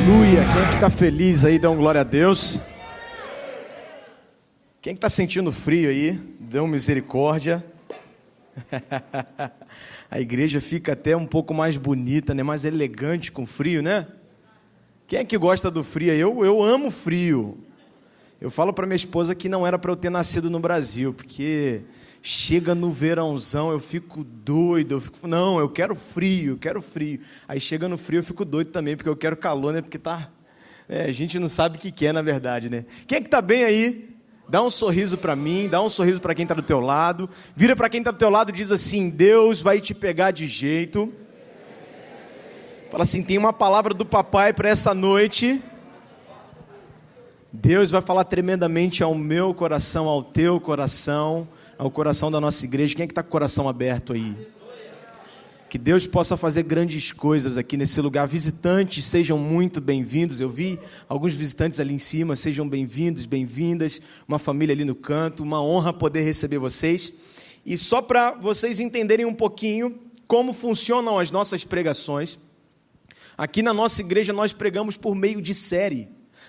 Aleluia! Quem é que está feliz aí, dá um glória a Deus. Quem é que está sentindo frio aí, dê misericórdia. A igreja fica até um pouco mais bonita, né? Mais elegante com frio, né? Quem é que gosta do frio? Eu amo frio. Eu falo para minha esposa que não era para eu ter nascido no Brasil, porque chega no verãozão, eu fico doido, não, eu quero frio. Aí chega no frio, eu fico doido também, porque eu quero calor, né? Porque a gente não sabe o que quer, na verdade, né? Quem é que tá bem aí? Dá um sorriso para mim, dá um sorriso para quem está do teu lado. Vira para quem está do teu lado e diz assim: Deus vai te pegar de jeito. Fala assim: tem uma palavra do papai para essa noite. Deus vai falar tremendamente ao meu coração, ao teu coração, ao coração da nossa igreja. Quem é que está com o coração aberto aí? Que Deus possa fazer grandes coisas aqui nesse lugar. Visitantes, sejam muito bem-vindos. Eu vi alguns visitantes ali em cima, sejam bem-vindos, bem-vindas. Uma família ali no canto, uma honra poder receber vocês. E só para vocês entenderem um pouquinho como funcionam as nossas pregações, aqui na nossa igreja nós pregamos por meio de série,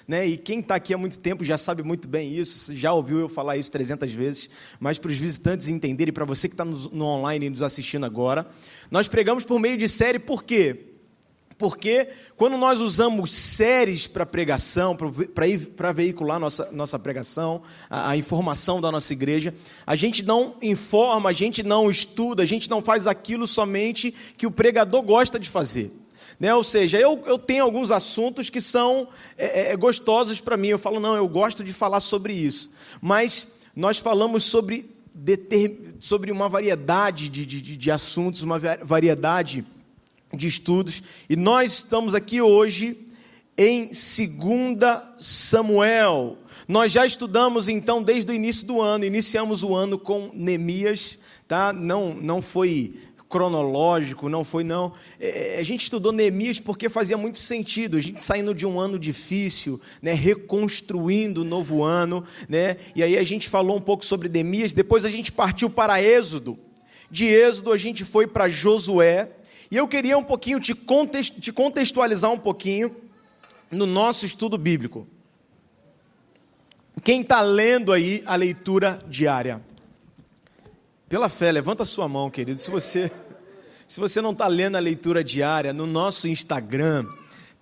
né? E quem está aqui há muito tempo já sabe muito bem isso, já ouviu eu falar isso 300 vezes, mas para os visitantes entenderem, para você que está no online nos assistindo agora, nós pregamos por meio de série. Por quê? Porque quando nós usamos séries para pregação, para veicular nossa pregação, a informação da nossa igreja, a gente não informa, a gente não estuda, a gente não faz aquilo somente que o pregador gosta de fazer. Né? Ou seja, eu tenho alguns assuntos que são gostosos para mim. Eu falo, não, eu gosto de falar sobre isso. Mas nós falamos sobre uma variedade de assuntos, uma variedade de estudos. E nós estamos aqui hoje em 2 Samuel. Nós já estudamos, então, desde o início do ano. Iniciamos o ano com Neemias. Tá? Não foi cronológico, não foi não. A gente estudou Neemias porque fazia muito sentido, a gente saindo de um ano difícil, né, reconstruindo o novo ano, né, e aí a gente falou um pouco sobre Neemias, depois a gente partiu para Êxodo, de Êxodo a gente foi para Josué, e eu queria um pouquinho te contextualizar um pouquinho no nosso estudo bíblico. Quem está lendo aí a leitura diária? Pela fé, levanta a sua mão, querido. Se você não está lendo a leitura diária, no nosso Instagram,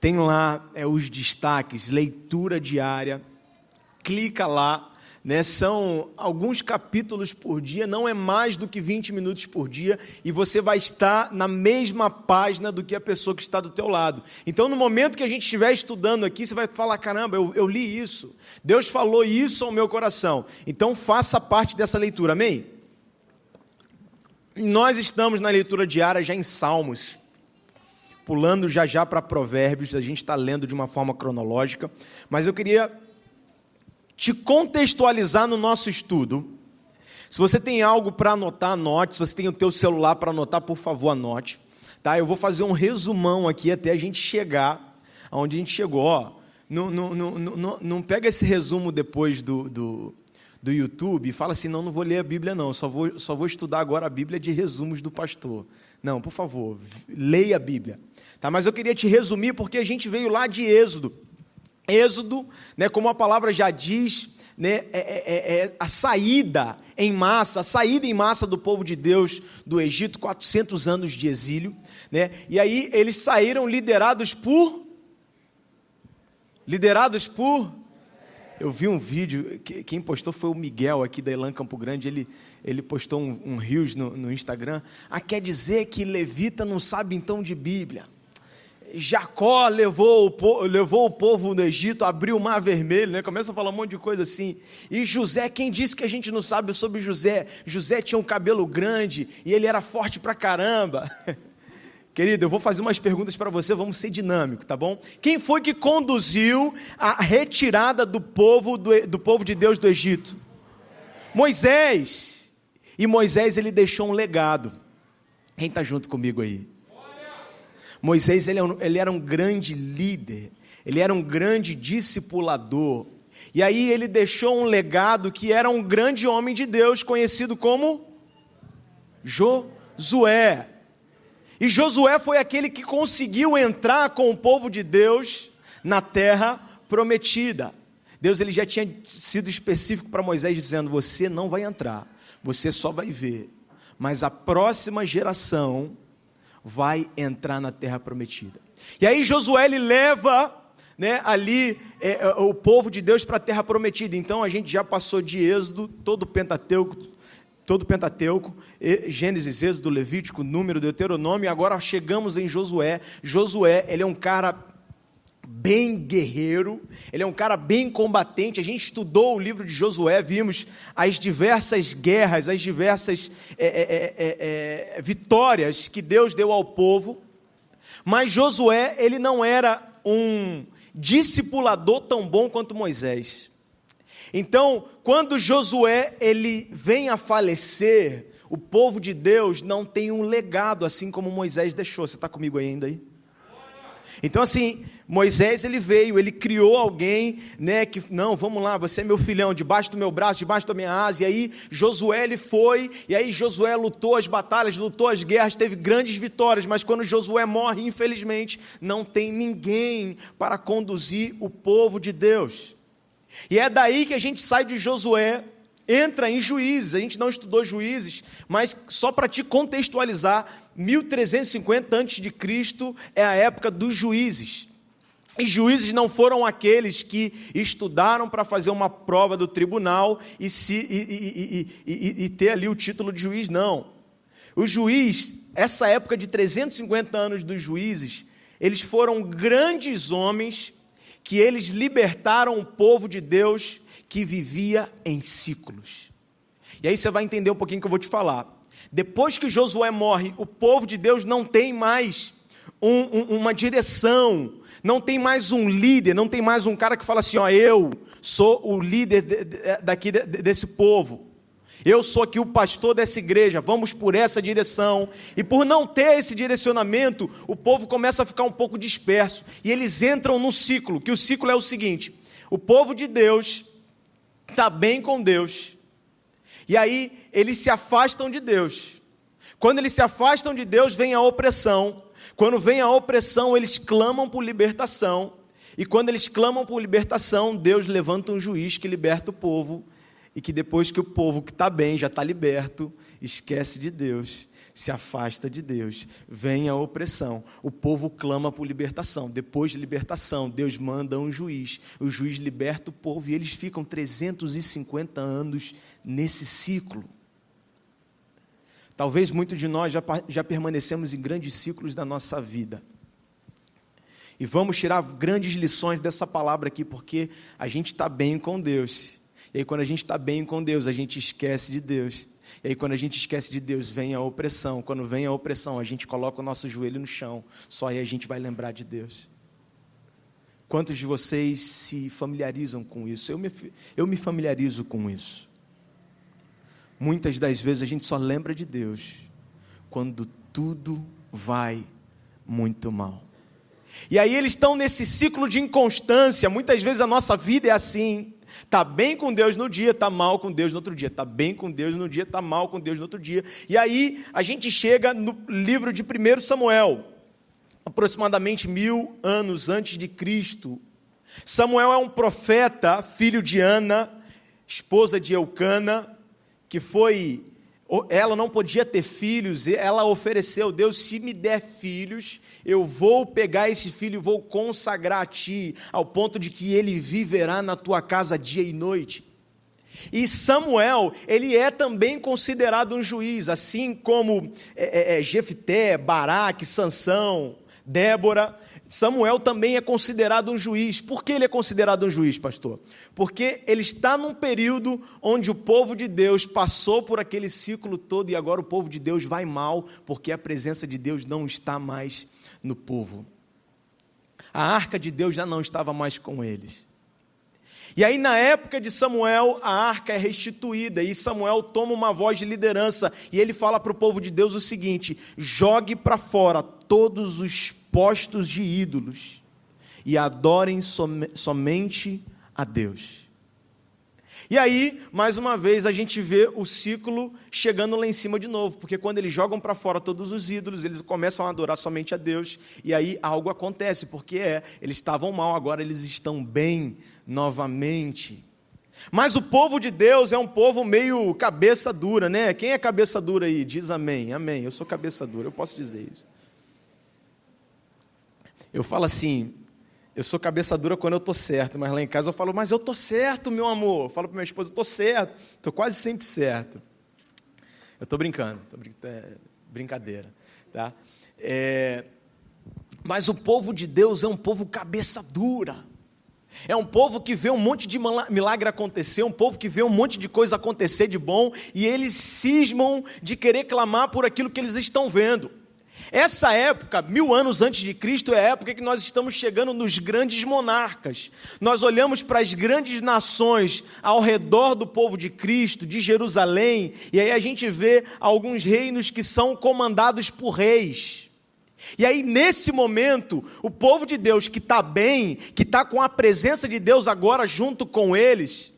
tem lá os destaques, leitura diária. Clica lá, né? São alguns capítulos por dia, não é mais do que 20 minutos por dia, e você vai estar na mesma página do que a pessoa que está do teu lado. Então, no momento que a gente estiver estudando aqui, você vai falar, caramba, eu li isso, Deus falou isso ao meu coração. Então, faça parte dessa leitura, amém? Nós estamos na leitura diária já em Salmos, pulando já para Provérbios, a gente está lendo de uma forma cronológica, mas eu queria te contextualizar no nosso estudo. Se você tem algo para anotar, anote. Se você tem o teu celular para anotar, por favor, anote. Tá? Eu vou fazer um resumão aqui até a gente chegar aonde a gente chegou. Ó, não pega esse resumo depois do YouTube e fala assim, não vou ler a Bíblia não, só vou estudar agora a Bíblia de resumos do pastor. Não, por favor, leia a Bíblia. Tá? Mas eu queria te resumir porque a gente veio lá de Êxodo. Êxodo, né, como a palavra já diz, né, a saída em massa do povo de Deus do Egito, 400 anos de exílio. Né, e aí eles saíram liderados por... Eu vi um vídeo, quem postou foi o Miguel aqui da Elan Campo Grande, ele postou um Reels no Instagram. Quer dizer que levita não sabe então de Bíblia. Jacó levou o povo do Egito, abriu o mar vermelho, né? Começa a falar um monte de coisa assim. E José, quem disse que a gente não sabe sobre José? José tinha um cabelo grande e ele era forte pra caramba. Querido, eu vou fazer umas perguntas para você, vamos ser dinâmicos, tá bom? Quem foi que conduziu a retirada do povo de Deus do Egito? Moisés. E Moisés, ele deixou um legado. Quem está junto comigo aí? Moisés, ele era um grande líder, ele era um grande discipulador. E aí ele deixou um legado que era um grande homem de Deus, conhecido como Josué. E Josué foi aquele que conseguiu entrar com o povo de Deus na terra prometida. Deus ele já tinha sido específico para Moisés, dizendo: você não vai entrar, você só vai ver, mas a próxima geração vai entrar na terra prometida. E aí Josué ele leva, ali o povo de Deus para a terra prometida. Então a gente já passou de Êxodo, todo o Pentateuco, Gênesis, Êxodo, Levítico, Número, Deuteronômio, e agora chegamos em Josué. Josué, ele é um cara bem guerreiro, ele é um cara bem combatente. A gente estudou o livro de Josué, vimos as diversas guerras, as diversas vitórias que Deus deu ao povo, mas Josué, ele não era um discipulador tão bom quanto Moisés. Então, quando Josué ele vem a falecer, o povo de Deus não tem um legado assim como Moisés deixou. Você está comigo ainda aí? Então assim, Moisés ele veio, ele criou alguém, que, não, vamos lá, você é meu filhão, debaixo do meu braço, debaixo da minha asa. E aí Josué ele foi, e aí Josué lutou as batalhas, lutou as guerras, teve grandes vitórias, mas quando Josué morre, infelizmente, não tem ninguém para conduzir o povo de Deus. E é daí que a gente sai de Josué, entra em Juízes. A gente não estudou Juízes, mas só para te contextualizar, 1350 a.C. é a época dos juízes. E juízes não foram aqueles que estudaram para fazer uma prova do tribunal e ter ali o título de juiz, não. O juiz, essa época de 350 anos dos juízes, eles foram grandes homens que eles libertaram o povo de Deus que vivia em ciclos. E aí você vai entender um pouquinho o que eu vou te falar. Depois que Josué morre, o povo de Deus não tem mais uma direção, não tem mais um líder, não tem mais um cara que fala assim: eu sou o líder desse povo, eu sou aqui o pastor dessa igreja, vamos por essa direção. E por não ter esse direcionamento, o povo começa a ficar um pouco disperso, e eles entram num ciclo, que o ciclo é o seguinte: o povo de Deus está bem com Deus, e aí eles se afastam de Deus. Quando eles se afastam de Deus, vem a opressão. Quando vem a opressão, eles clamam por libertação, e quando eles clamam por libertação, Deus levanta um juiz que liberta o povo, e que depois que o povo que está bem, já está liberto, esquece de Deus, se afasta de Deus, vem a opressão, o povo clama por libertação. Depois de libertação, Deus manda um juiz, o juiz liberta o povo, e eles ficam 350 anos nesse ciclo. Talvez muitos de nós já permanecemos em grandes ciclos da nossa vida, e vamos tirar grandes lições dessa palavra aqui, porque a gente está bem com Deus. E aí quando a gente está bem com Deus, a gente esquece de Deus. E aí quando a gente esquece de Deus, vem a opressão. Quando vem a opressão, a gente coloca o nosso joelho no chão. Só aí a gente vai lembrar de Deus. Quantos de vocês se familiarizam com isso? Eu me familiarizo com isso. Muitas das vezes a gente só lembra de Deus quando tudo vai muito mal. E aí eles estão nesse ciclo de inconstância. Muitas vezes a nossa vida é assim. Está bem com Deus no dia, está mal com Deus no outro dia. Está bem com Deus no dia, está mal com Deus no outro dia. E aí a gente chega no livro de 1 Samuel, aproximadamente 1000 anos antes de Cristo. Samuel é um profeta, filho de Ana, esposa de Eucana, ela não podia ter filhos, ela ofereceu: Deus, se me der filhos, eu vou pegar esse filho e vou consagrar a ti, ao ponto de que ele viverá na tua casa dia e noite. E Samuel, ele é também considerado um juiz, assim como Jefté, Baraque, Sansão, Débora. Samuel também é considerado um juiz. Por que ele é considerado um juiz, pastor? Porque ele está num período onde o povo de Deus passou por aquele ciclo todo, e agora o povo de Deus vai mal, porque a presença de Deus não está mais no povo. A arca de Deus já não estava mais com eles. E aí na época de Samuel, a arca é restituída, e Samuel toma uma voz de liderança, e ele fala para o povo de Deus o seguinte: jogue para fora todos os postos de ídolos, e adorem somente a Deus. E aí, mais uma vez, a gente vê o ciclo chegando lá em cima de novo, porque quando eles jogam para fora todos os ídolos, eles começam a adorar somente a Deus, e aí algo acontece, porque eles estavam mal, agora eles estão bem novamente. Mas o povo de Deus é um povo meio cabeça dura, né? Quem é cabeça dura aí? Diz amém, amém. Eu sou cabeça dura, eu posso dizer isso. Eu falo assim, eu sou cabeça dura quando eu estou certo, mas lá em casa eu falo, mas eu estou certo, meu amor. Eu falo para minha esposa, eu estou certo, estou quase sempre certo. Eu estou brincando, brincadeira, tá? Mas o povo de Deus é um povo cabeça dura. É um povo que vê um monte de milagre acontecer, um povo que vê um monte de coisa acontecer de bom, e eles cismam de querer clamar por aquilo que eles estão vendo. Essa época, 1000 anos antes de Cristo, é a época que nós estamos chegando nos grandes monarcas. Nós olhamos para as grandes nações ao redor do povo de Cristo, de Jerusalém, e aí a gente vê alguns reinos que são comandados por reis. E aí, nesse momento, o povo de Deus que está bem, que está com a presença de Deus agora junto com eles,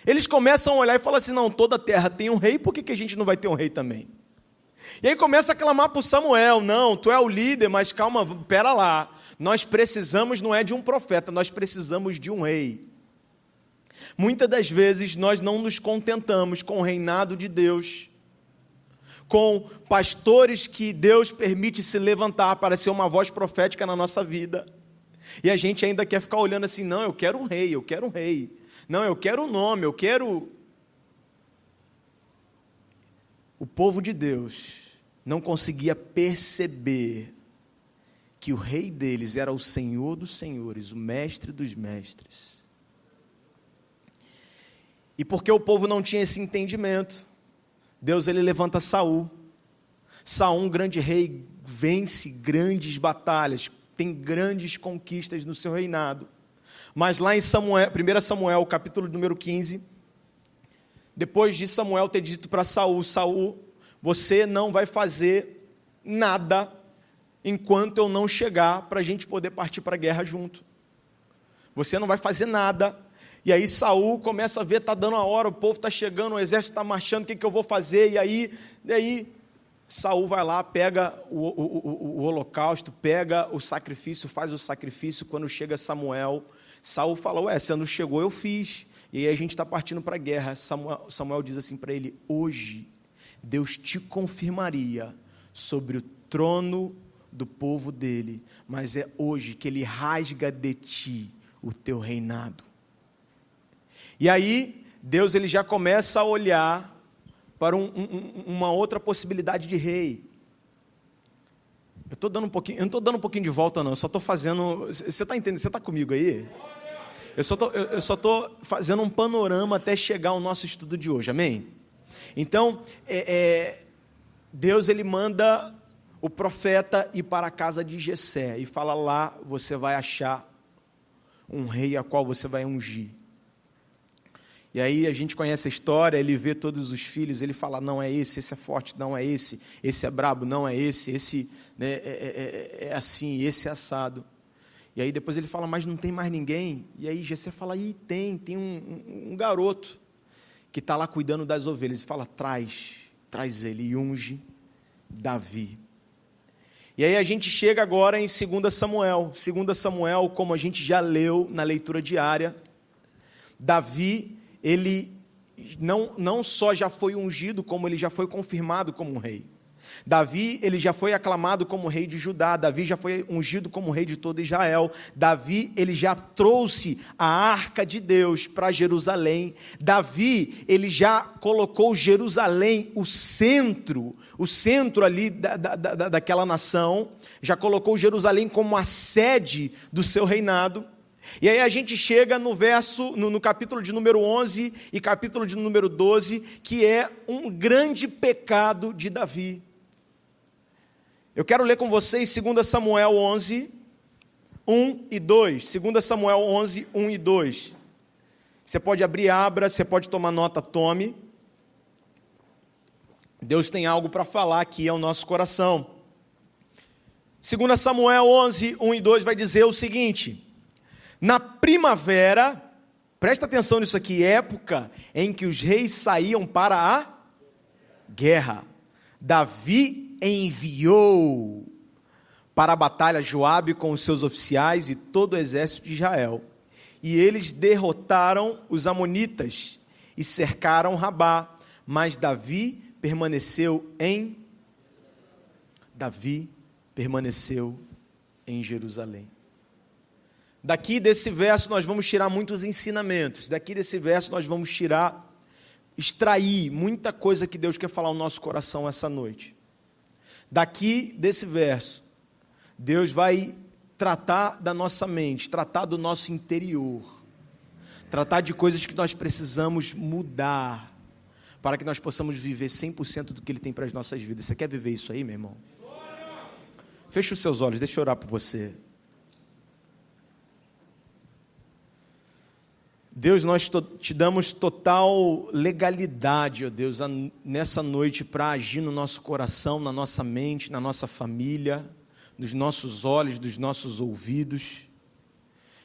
eles começam a olhar e falam assim, não, toda a terra tem um rei, por que a gente não vai ter um rei também? E aí começa a clamar por Samuel, não, tu é o líder, mas calma, pera lá, nós precisamos não é de um profeta, nós precisamos de um rei. Muitas das vezes nós não nos contentamos com o reinado de Deus, com pastores que Deus permite se levantar para ser uma voz profética na nossa vida, e a gente ainda quer ficar olhando assim, não, eu quero um rei, não, eu quero um nome, eu quero... O povo de Deus não conseguia perceber que o rei deles era o Senhor dos senhores, o mestre dos mestres. E porque o povo não tinha esse entendimento, Deus ele levanta Saul. Saul, um grande rei, vence grandes batalhas, tem grandes conquistas no seu reinado. Mas lá em 1 Samuel, capítulo número 15, depois de Samuel ter dito para Saul, Saul, você não vai fazer nada enquanto eu não chegar para a gente poder partir para a guerra junto. Você não vai fazer nada. E aí Saul começa a ver, está dando a hora, o povo está chegando, o exército está marchando, o que eu vou fazer? E aí Saul vai lá, pega o holocausto, pega o sacrifício, faz o sacrifício. Quando chega Samuel, Saul fala, você não chegou, eu fiz. E aí a gente está partindo para a guerra. Samuel diz assim para ele, hoje Deus te confirmaria sobre o trono do povo dele, mas é hoje que ele rasga de ti o teu reinado. E aí, Deus ele já começa a olhar para uma outra possibilidade de rei. Eu não estou dando um pouquinho de volta não, eu só estou fazendo, você está entendendo, você está comigo aí? Eu só estou fazendo um panorama até chegar ao nosso estudo de hoje, amém? Então, Deus ele manda o profeta ir para a casa de Jessé e fala lá, você vai achar um rei a qual você vai ungir. E aí a gente conhece a história, ele vê todos os filhos, ele fala, não é esse é forte, não é esse é brabo, não é esse né, é assim, esse é assado. E aí depois ele fala, mas não tem mais ninguém? E aí Jessé fala, tem um garoto que está lá cuidando das ovelhas. E fala, traz ele, e unge Davi. E aí a gente chega agora em 2 Samuel. 2 Samuel, como a gente já leu na leitura diária, Davi, ele não só já foi ungido, como ele já foi confirmado como um rei. Davi, ele já foi aclamado como rei de Judá. Davi já foi ungido como rei de todo Israel. Davi, ele já trouxe a arca de Deus para Jerusalém. Davi, ele já colocou Jerusalém, o centro ali daquela nação, já colocou Jerusalém como a sede do seu reinado. E aí a gente chega no capítulo de número 11 e capítulo de número 12, que é um grande pecado de Davi. Eu quero ler com vocês 2 Samuel 11, 1 e 2. 2 Samuel 11, 1 e 2. Você pode abrir, abra, você pode tomar nota, tome. Deus tem algo para falar aqui ao nosso coração. 2 Samuel 11, 1 e 2 vai dizer o seguinte: na primavera, Presta atenção nisso aqui, época em que os reis saíam para a guerra. Davi enviou para a batalha Joabe com os seus oficiais e todo o exército de Israel. E eles derrotaram os amonitas e cercaram Rabá, mas Davi permaneceu em Jerusalém. Daqui desse verso nós vamos tirar muitos ensinamentos. Daqui desse verso nós vamos extrair muita coisa que Deus quer falar ao nosso coração essa noite. Daqui desse verso, Deus vai tratar da nossa mente, tratar do nosso interior, tratar de coisas que nós precisamos mudar, para que nós possamos viver 100% do que Ele tem para as nossas vidas. Você quer viver isso aí, meu irmão? Feche os seus olhos, deixa eu orar por você. Deus, nós te damos total legalidade, ó Deus, nessa noite para agir no nosso coração, na nossa mente, na nossa família, nos nossos olhos, dos nossos ouvidos.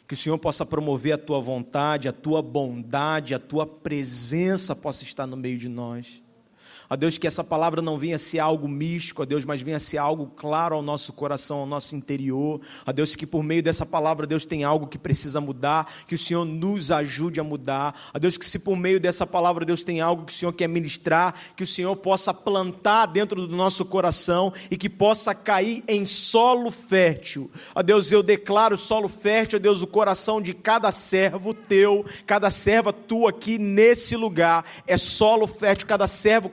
Que o Senhor possa promover a Tua vontade, a Tua bondade, a Tua presença possa estar no meio de nós. Ó Deus, que essa palavra não venha ser algo místico, ó Deus, mas venha ser algo claro ao nosso coração, ao nosso interior. Ó Deus, que por meio dessa palavra, Deus, tem algo que precisa mudar, que o Senhor nos ajude a mudar. Ó Deus, que se por meio dessa palavra, Deus, tem algo que o Senhor quer ministrar, que o Senhor possa plantar dentro do nosso coração e que possa cair em solo fértil. Ó Deus, eu declaro solo fértil, ó Deus, o coração de cada servo teu, cada serva tua aqui nesse lugar, é solo fértil, cada serva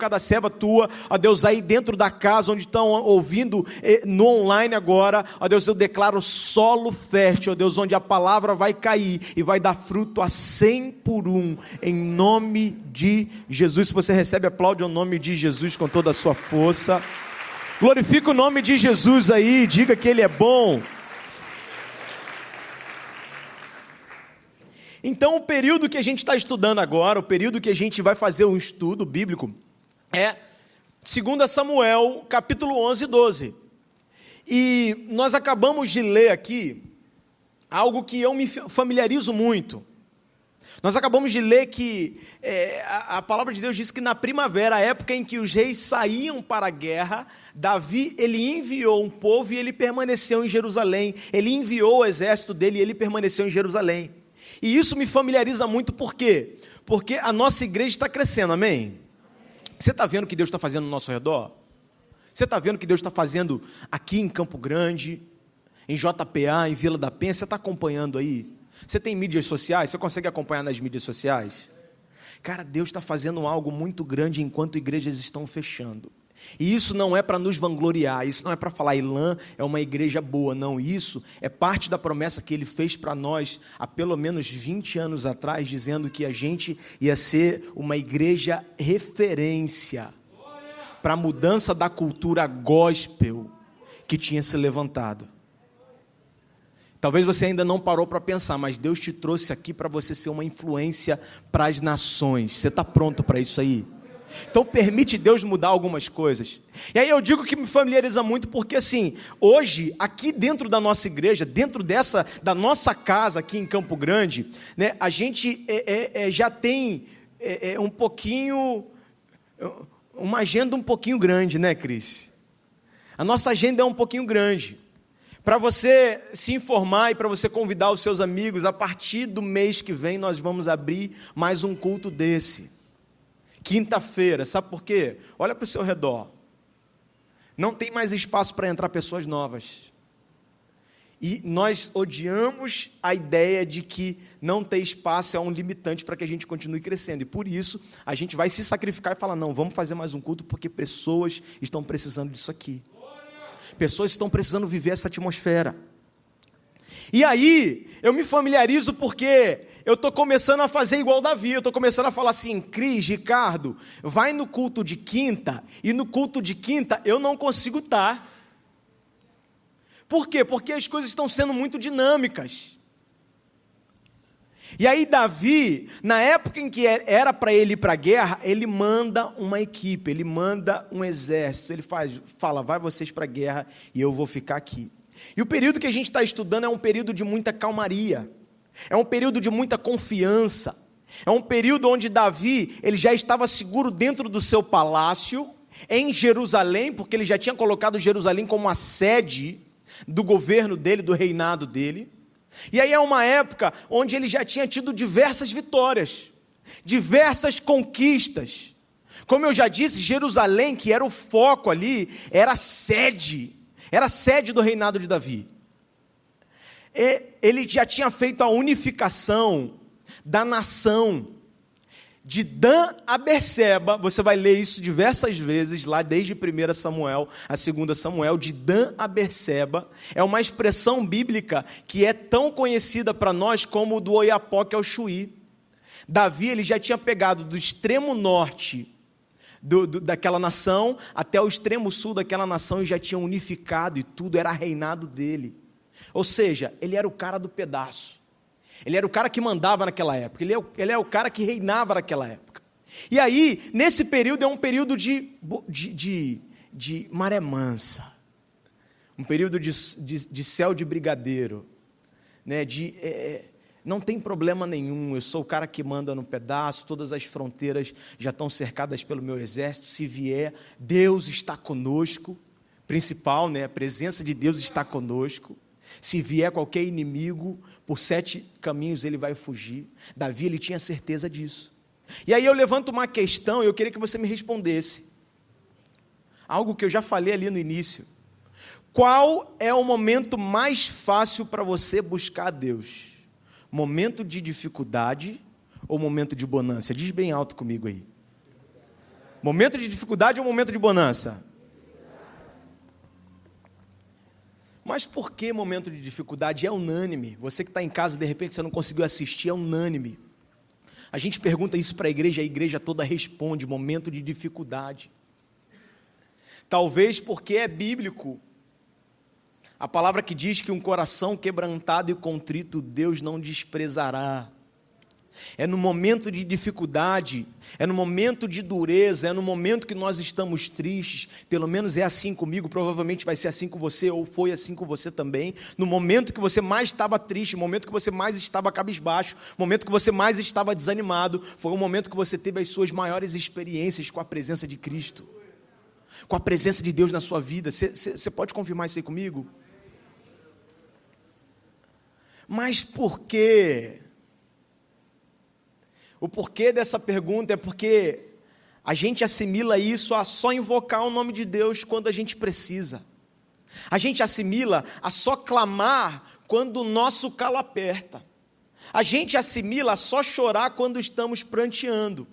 tua, ó Deus, aí dentro da casa, onde estão ouvindo no online agora, ó Deus, eu declaro solo fértil, ó Deus, onde a palavra vai cair e vai dar fruto a 100 por 1, em nome de Jesus. Se você recebe, aplaude o nome de Jesus com toda a sua força, glorifica o nome de Jesus aí, diga que Ele é bom. Então, o período que a gente está estudando agora, o período que a gente vai fazer um estudo bíblico, é 2 Samuel, capítulo 11 e 12. E nós acabamos de ler aqui algo que eu me familiarizo muito. Nós acabamos de ler que a palavra de Deus diz que na primavera, a época em que os reis saíam para a guerra, Davi, ele enviou um povo e ele permaneceu em Jerusalém. Ele enviou o exército dele e ele permaneceu em Jerusalém. E isso me familiariza muito, por quê? Porque a nossa igreja está crescendo, amém? Você está vendo o que Deus está fazendo no nosso redor? Você está vendo o que Deus está fazendo aqui em Campo Grande, em JPA, em Vila da Penha? Você está acompanhando aí? Você tem mídias sociais? Você consegue acompanhar nas mídias sociais? Cara, Deus está fazendo algo muito grande enquanto igrejas estão fechando. E isso não é para nos vangloriar, isso não é para falar, Ilã é uma igreja boa, não, isso é parte da promessa que Ele fez para nós há pelo menos 20 anos atrás, dizendo que a gente ia ser uma igreja referência para a mudança da cultura gospel que tinha se levantado. Talvez você ainda não parou para pensar, mas Deus te trouxe aqui para você ser uma influência para as nações. Você está pronto para isso aí? Então permite Deus mudar algumas coisas. E aí eu digo que me familiariza muito, porque assim, hoje, aqui dentro da nossa igreja, dentro da nossa casa aqui em Campo Grande, né, a gente já tem um pouquinho, uma agenda um pouquinho grande, né, Cris? A nossa agenda é um pouquinho grande. Para você se informar e para você convidar os seus amigos, a partir do mês que vem nós vamos abrir mais um culto desse. Quinta-feira, sabe por quê? Olha para o seu redor. Não tem mais espaço para entrar pessoas novas. E nós odiamos a ideia de que não ter espaço é um limitante para que a gente continue crescendo. E por isso, a gente vai se sacrificar e falar, não, vamos fazer mais um culto, porque pessoas estão precisando disso aqui. Pessoas estão precisando viver essa atmosfera. E aí, eu me familiarizo porque eu estou começando a fazer igual Davi, eu estou começando a falar assim, Cris, Ricardo, vai no culto de quinta, e no culto de quinta eu não consigo estar. Por quê? Porque as coisas estão sendo muito dinâmicas. E aí Davi, na época em que era para ele ir para a guerra, ele manda uma equipe, ele manda um exército, ele fala, vai vocês para a guerra e eu vou ficar aqui. E o período que a gente está estudando é um período de muita calmaria. É um período de muita confiança. É um período onde Davi, ele já estava seguro dentro do seu palácio, em Jerusalém, porque ele já tinha colocado Jerusalém como a sede do governo dele, do reinado dele. E aí é uma época onde ele já tinha tido diversas vitórias, diversas conquistas. Como eu já disse, Jerusalém, que era o foco ali, era a sede do reinado de Davi. Ele já tinha feito a unificação da nação, de Dan a Berseba. Você vai ler isso diversas vezes, lá desde 1 Samuel a 2 Samuel, de Dan a Berseba. É uma expressão bíblica que é tão conhecida para nós como do Oiapoque ao Chuí. Davi, ele já tinha pegado do extremo norte daquela nação até o extremo sul daquela nação e já tinha unificado, e tudo era reinado dele. Ou seja, ele era o cara do pedaço. Ele era o cara que mandava naquela época. Ele é o cara que reinava naquela época. E aí, nesse período, é um período de maré mansa. Um período de céu de brigadeiro. Né? Não tem problema nenhum, eu sou o cara que manda no pedaço, todas as fronteiras já estão cercadas pelo meu exército. Se vier, Deus está conosco. Principal, né? A presença de Deus está conosco. Se vier qualquer inimigo, por 7 caminhos ele vai fugir. Davi, ele tinha certeza disso. E aí eu levanto uma questão e eu queria que você me respondesse. Algo que eu já falei ali no início. Qual é o momento mais fácil para você buscar a Deus? Momento de dificuldade ou momento de bonança? Diz bem alto comigo aí. Momento de dificuldade ou momento de bonança? Mas por que momento de dificuldade? É unânime. Você que está em casa, de repente você não conseguiu assistir, é unânime. A gente pergunta isso para a igreja toda responde, momento de dificuldade. Talvez porque é bíblico. A palavra que diz que um coração quebrantado e contrito, Deus não desprezará. É no momento de dificuldade, é no momento de dureza, é no momento que nós estamos tristes, pelo menos é assim comigo, provavelmente vai ser assim com você, ou foi assim com você também, no momento que você mais estava triste, no momento que você mais estava cabisbaixo, no momento que você mais estava desanimado, foi o momento que você teve as suas maiores experiências com a presença de Cristo, com a presença de Deus na sua vida. Você pode confirmar isso aí comigo? Mas por quê? O porquê dessa pergunta é porque a gente assimila isso a só invocar o nome de Deus quando a gente precisa. A gente assimila a só clamar quando o nosso calo aperta. A gente assimila a só chorar quando estamos pranteando.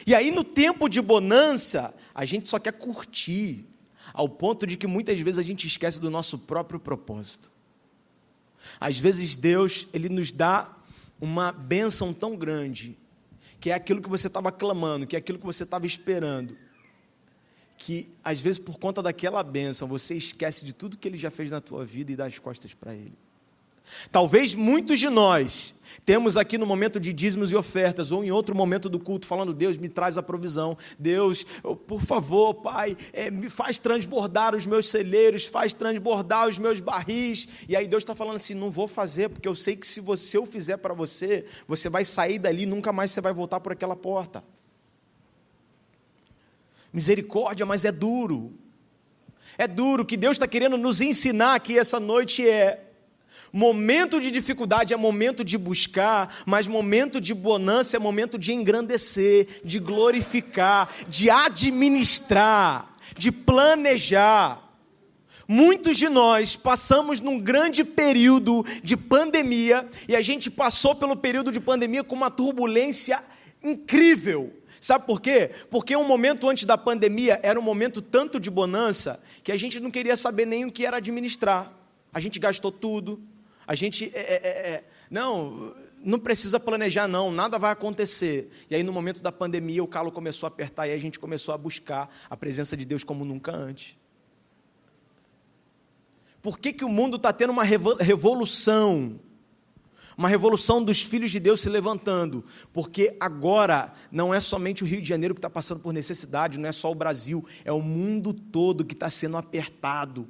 E aí no tempo de bonança, a gente só quer curtir, ao ponto de que muitas vezes a gente esquece do nosso próprio propósito. Às vezes Deus, Ele nos dá uma bênção tão grande, que é aquilo que você estava clamando, que é aquilo que você estava esperando, que às vezes por conta daquela bênção, você esquece de tudo que Ele já fez na tua vida e dá as costas para Ele. Talvez muitos de nós temos aqui no momento de dízimos e ofertas, ou em outro momento do culto, falando: Deus, me traz a provisão. Deus, por favor, Pai, me faz transbordar os meus celeiros, faz transbordar os meus barris. E aí Deus está falando assim: não vou fazer, porque eu sei que se eu fizer para você, você vai sair dali e nunca mais você vai voltar por aquela porta. Misericórdia, mas é duro. É duro. O que Deus está querendo nos ensinar aqui essa noite é: momento de dificuldade é momento de buscar, mas momento de bonança é momento de engrandecer, de glorificar, de administrar, de planejar. Muitos de nós passamos num grande período de pandemia, e a gente passou pelo período de pandemia com uma turbulência incrível. Sabe por quê? Porque um momento antes da pandemia era um momento tanto de bonança que a gente não queria saber nem o que era administrar. A gente gastou tudo. A gente, não precisa planejar não, nada vai acontecer. E aí no momento da pandemia o calo começou a apertar e a gente começou a buscar a presença de Deus como nunca antes. Por que o mundo está tendo uma revolução? Uma revolução dos filhos de Deus se levantando, porque agora não é somente o Rio de Janeiro que está passando por necessidade, não é só o Brasil, é o mundo todo que está sendo apertado.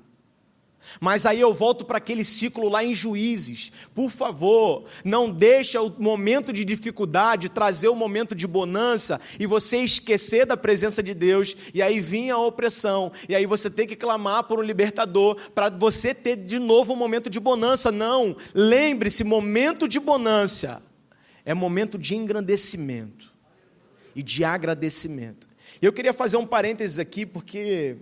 Mas aí eu volto para aquele ciclo lá em Juízes. Por favor, não deixa o momento de dificuldade trazer o momento de bonança e você esquecer da presença de Deus, e aí vinha a opressão, e aí você tem que clamar por um libertador para você ter de novo um momento de bonança. Não, lembre-se, momento de bonança é momento de engrandecimento e de agradecimento. Eu queria fazer um parênteses aqui, porque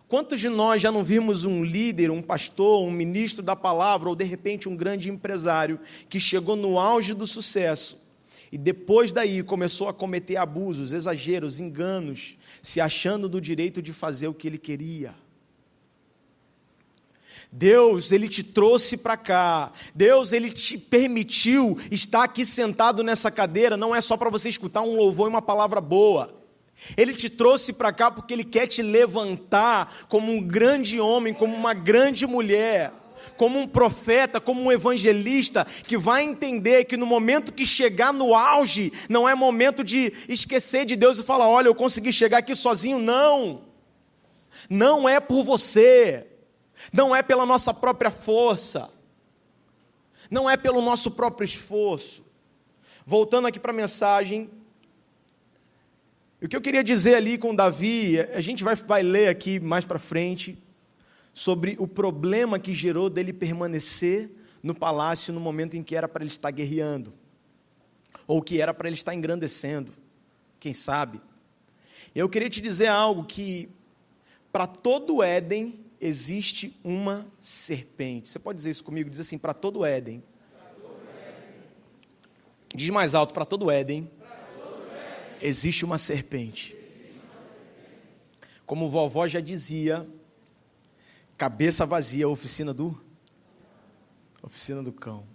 quantos de nós já não vimos um líder, um pastor, um ministro da palavra, ou de repente um grande empresário, que chegou no auge do sucesso, e depois daí começou a cometer abusos, exageros, enganos, se achando do direito de fazer o que ele queria? Deus, Ele te trouxe para cá, Deus, Ele te permitiu estar aqui sentado nessa cadeira, não é só para você escutar um louvor e uma palavra boa. Ele te trouxe para cá porque Ele quer te levantar como um grande homem, como uma grande mulher, como um profeta, como um evangelista, que vai entender que no momento que chegar no auge, não é momento de esquecer de Deus e falar, olha, eu consegui chegar aqui sozinho. Não, não é por você, não é pela nossa própria força, não é pelo nosso próprio esforço. Voltando aqui para a mensagem, o que eu queria dizer ali com Davi, a gente vai ler aqui mais para frente, sobre o problema que gerou dele permanecer no palácio no momento em que era para ele estar guerreando, ou que era para ele estar engrandecendo, quem sabe. Eu queria te dizer algo, que para todo Éden existe uma serpente. Você pode dizer isso comigo? Diz assim, para todo Éden. Diz mais alto, para todo Éden existe uma serpente. Como vovó já dizia, cabeça vazia, oficina do cão.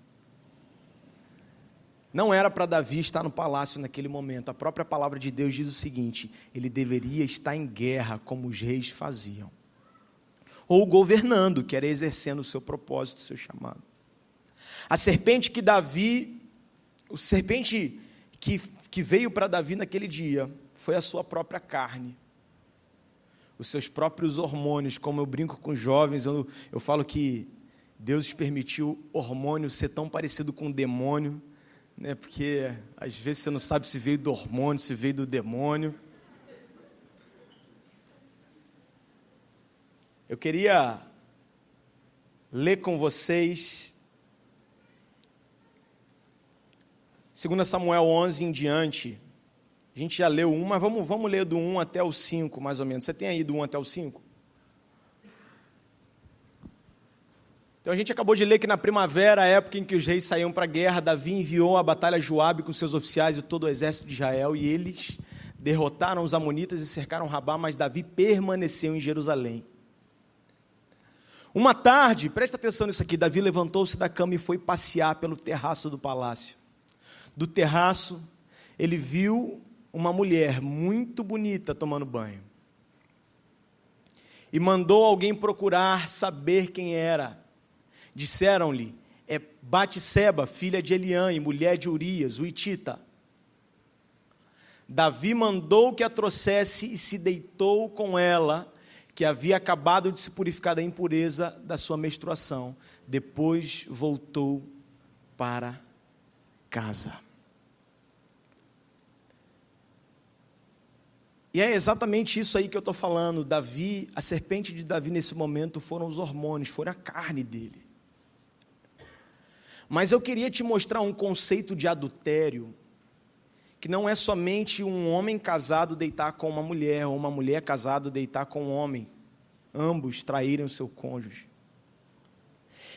Não era para Davi estar no palácio naquele momento. A própria palavra de Deus diz o seguinte: ele deveria estar em guerra como os reis faziam, ou governando, que era exercendo o seu propósito, o seu chamado. A serpente que veio para Davi naquele dia, foi a sua própria carne, os seus próprios hormônios. Como eu brinco com jovens, eu falo que Deus permitiu o hormônio ser tão parecido com o demônio, né? Porque às vezes você não sabe se veio do hormônio, se veio do demônio. Eu queria ler com vocês 2 Samuel 11 em diante. A gente já leu 1, mas vamos ler do 1 até o 5, mais ou menos. Você tem aí do 1 até o 5? Então a gente acabou de ler que na primavera, a época em que os reis saíam para a guerra, Davi enviou à batalha Joabe com seus oficiais e todo o exército de Israel, e eles derrotaram os amonitas e cercaram Rabá, mas Davi permaneceu em Jerusalém. Uma tarde, presta atenção nisso aqui, Davi levantou-se da cama e foi passear pelo terraço do palácio. Do terraço, ele viu uma mulher muito bonita tomando banho. E mandou alguém procurar saber quem era. Disseram-lhe, é Batseba, filha de Eliã, e mulher de Urias, o hitita. Davi mandou que a trouxesse e se deitou com ela, que havia acabado de se purificar da impureza da sua menstruação. Depois voltou para casa. E é exatamente isso aí que eu estou falando. Davi, a serpente de Davi nesse momento foram os hormônios, foi a carne dele. Mas eu queria te mostrar um conceito de adultério, que não é somente um homem casado deitar com uma mulher, ou uma mulher casada deitar com um homem, ambos traírem o seu cônjuge.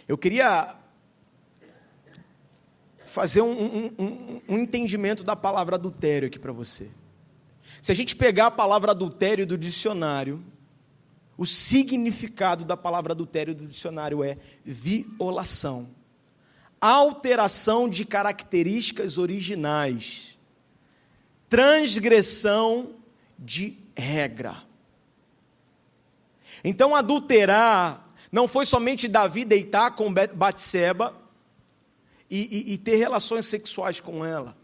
Eu queria fazer um entendimento da palavra adultério aqui para você. Se a gente pegar a palavra adultério do dicionário, o significado da palavra adultério do dicionário é violação, alteração de características originais, transgressão de regra. Então, adulterar não foi somente Davi deitar com Batseba e ter relações sexuais com ela.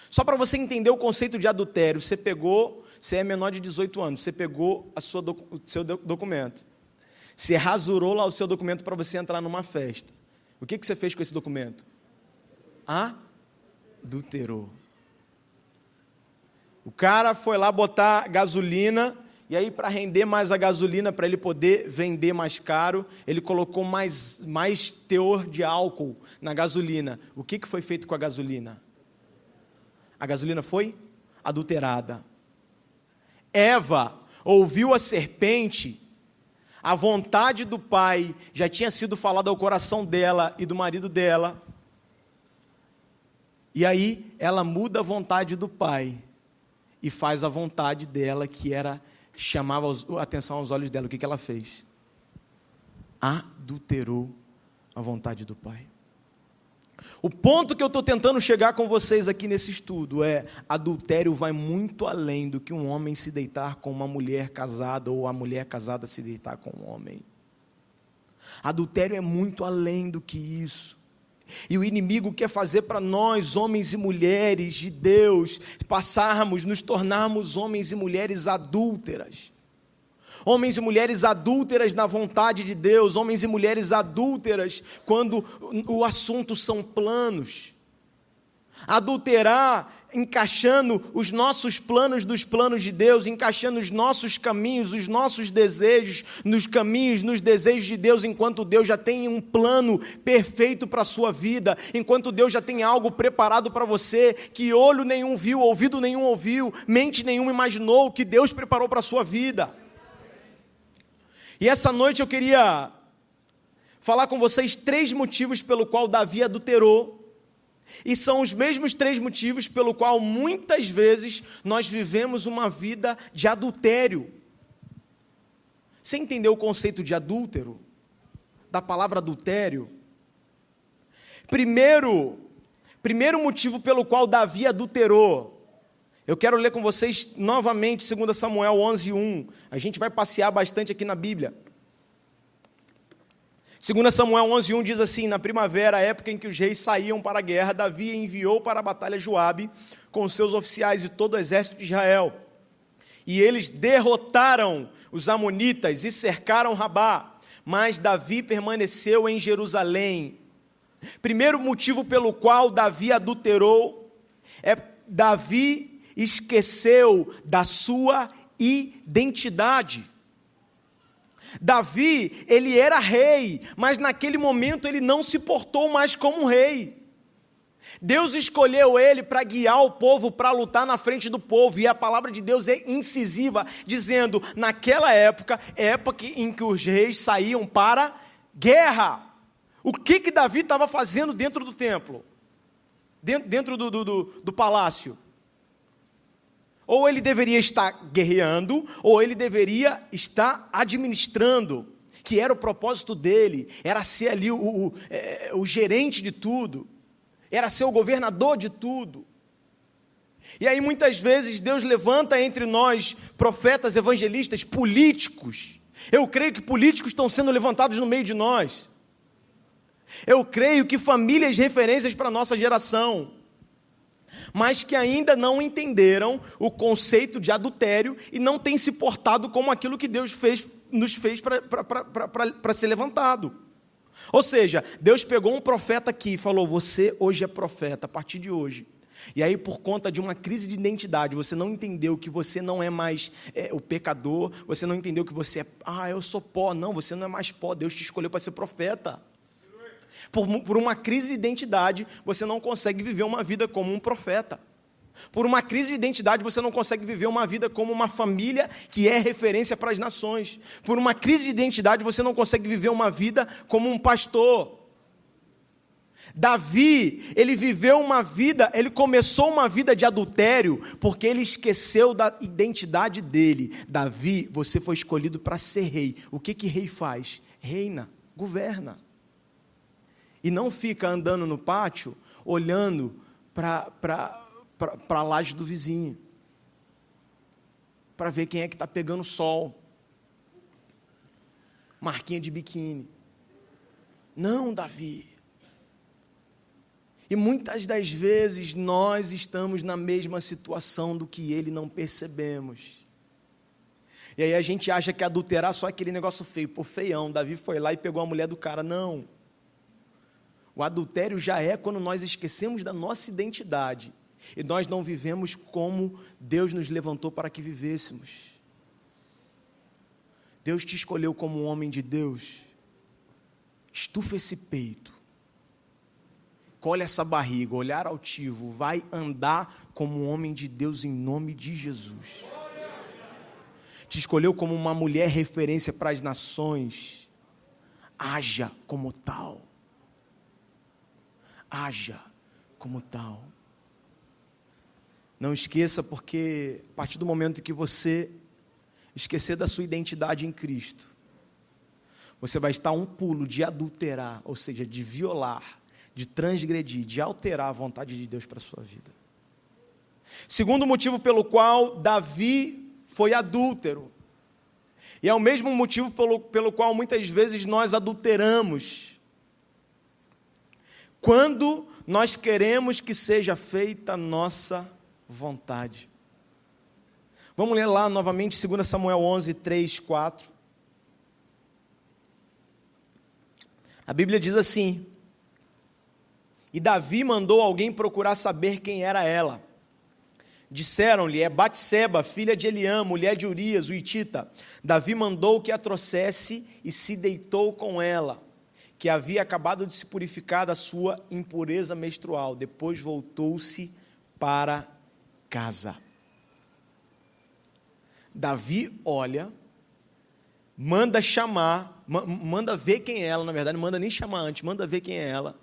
Só para você entender o conceito de adultério, você é menor de 18 anos, você pegou o seu documento. Você rasurou lá o seu documento para você entrar numa festa. O que você fez com esse documento? Adulterou. O cara foi lá botar gasolina, e aí para render mais a gasolina, para ele poder vender mais caro, ele colocou mais teor de álcool na gasolina. O que foi feito com a gasolina? A gasolina foi adulterada. Eva ouviu a serpente, a vontade do pai já tinha sido falada ao coração dela e do marido dela. E aí ela muda a vontade do pai e faz a vontade dela, que chamava a atenção aos olhos dela. O que ela fez? Adulterou a vontade do pai. O ponto que eu estou tentando chegar com vocês aqui nesse estudo é: adultério vai muito além do que um homem se deitar com uma mulher casada ou a mulher casada se deitar com um homem. Adultério é muito além do que isso. E o inimigo quer fazer para nós, homens e mulheres de Deus, nos tornarmos homens e mulheres adúlteras. Homens e mulheres adúlteras na vontade de Deus, homens e mulheres adúlteras quando o assunto são planos. Adulterar encaixando os nossos planos dos planos de Deus, encaixando os nossos caminhos, os nossos desejos nos caminhos, nos desejos de Deus, enquanto Deus já tem um plano perfeito para a sua vida, enquanto Deus já tem algo preparado para você, que olho nenhum viu, ouvido nenhum ouviu, mente nenhuma imaginou, que Deus preparou para a sua vida. E essa noite eu queria falar com vocês 3 motivos pelo qual Davi adulterou, e são os mesmos 3 motivos pelo qual muitas vezes nós vivemos uma vida de adultério. Você entendeu o conceito de adúltero? Da palavra adultério? Primeiro motivo pelo qual Davi adulterou. Eu quero ler com vocês novamente 2 Samuel 11:1. A gente vai passear bastante aqui na Bíblia. 2 Samuel 11:1 diz assim: na primavera, época em que os reis saíam para a guerra, Davi enviou para a batalha Joabe com os seus oficiais e todo o exército de Israel. E eles derrotaram os amonitas e cercaram Rabá, mas Davi permaneceu em Jerusalém. Primeiro motivo pelo qual Davi adulterou é Davi esqueceu da sua identidade. Davi, ele era rei, mas naquele momento ele não se portou mais como um rei. Deus escolheu ele para guiar o povo, para lutar na frente do povo, e a palavra de Deus é incisiva, dizendo, naquela época em que os reis saíam para guerra. O que Davi estava fazendo dentro do templo? Dentro do palácio? Ou ele deveria estar guerreando, ou ele deveria estar administrando, que era o propósito dele, era ser ali o gerente de tudo, era ser o governador de tudo. E aí muitas vezes Deus levanta entre nós profetas, evangelistas, políticos. Eu creio que políticos estão sendo levantados no meio de nós. Eu creio que famílias referências para a nossa geração, mas que ainda não entenderam o conceito de adultério e não têm se portado como aquilo que Deus nos fez para ser levantado. Ou seja, Deus pegou um profeta aqui e falou: você hoje é profeta, a partir de hoje. E aí, por conta de uma crise de identidade, você não entendeu que você não é mais o pecador, você não entendeu que você é, eu sou pó. Não, você não é mais pó, Deus te escolheu para ser profeta. Por uma crise de identidade, você não consegue viver uma vida como um profeta. Por uma crise de identidade, você não consegue viver uma vida como uma família que é referência para as nações. Por uma crise de identidade, você não consegue viver uma vida como um pastor. Davi, ele começou uma vida de adultério, porque ele esqueceu da identidade dele. Davi, você foi escolhido para ser rei. O que rei faz? Reina, governa. E não fica andando no pátio, olhando para a laje do vizinho, para ver quem é que está pegando sol, marquinha de biquíni. Não, Davi. E muitas das vezes nós estamos na mesma situação do que ele, não percebemos. E aí a gente acha que adulterar só aquele negócio feio, pô, feião. Davi foi lá e pegou a mulher do cara. Não. O adultério já é quando nós esquecemos da nossa identidade e nós não vivemos como Deus nos levantou para que vivêssemos. Deus te escolheu como um homem de Deus. Estufa esse peito. Colhe essa barriga, olhar altivo. Vai andar como um homem de Deus em nome de Jesus. Te escolheu como uma mulher referência para as nações. Haja como tal. Haja como tal. Não esqueça, porque a partir do momento que você esquecer da sua identidade em Cristo, você vai estar a um pulo de adulterar, ou seja, de violar, de transgredir, de alterar a vontade de Deus para a sua vida. Segundo motivo pelo qual Davi foi adúltero, e é o mesmo motivo pelo qual muitas vezes nós adulteramos, quando nós queremos que seja feita a nossa vontade. Vamos ler lá novamente 2 Samuel 11, 3, 4. A Bíblia diz assim: e Davi mandou alguém procurar saber quem era ela. Disseram-lhe: é Batseba, filha de Eliã, mulher de Urias, o hitita. Davi mandou que a trouxesse e se deitou com ela, que havia acabado de se purificar da sua impureza menstrual. Depois voltou-se para casa. Davi olha, manda chamar, manda ver quem é ela, na verdade, não manda nem chamar antes, manda ver quem é ela.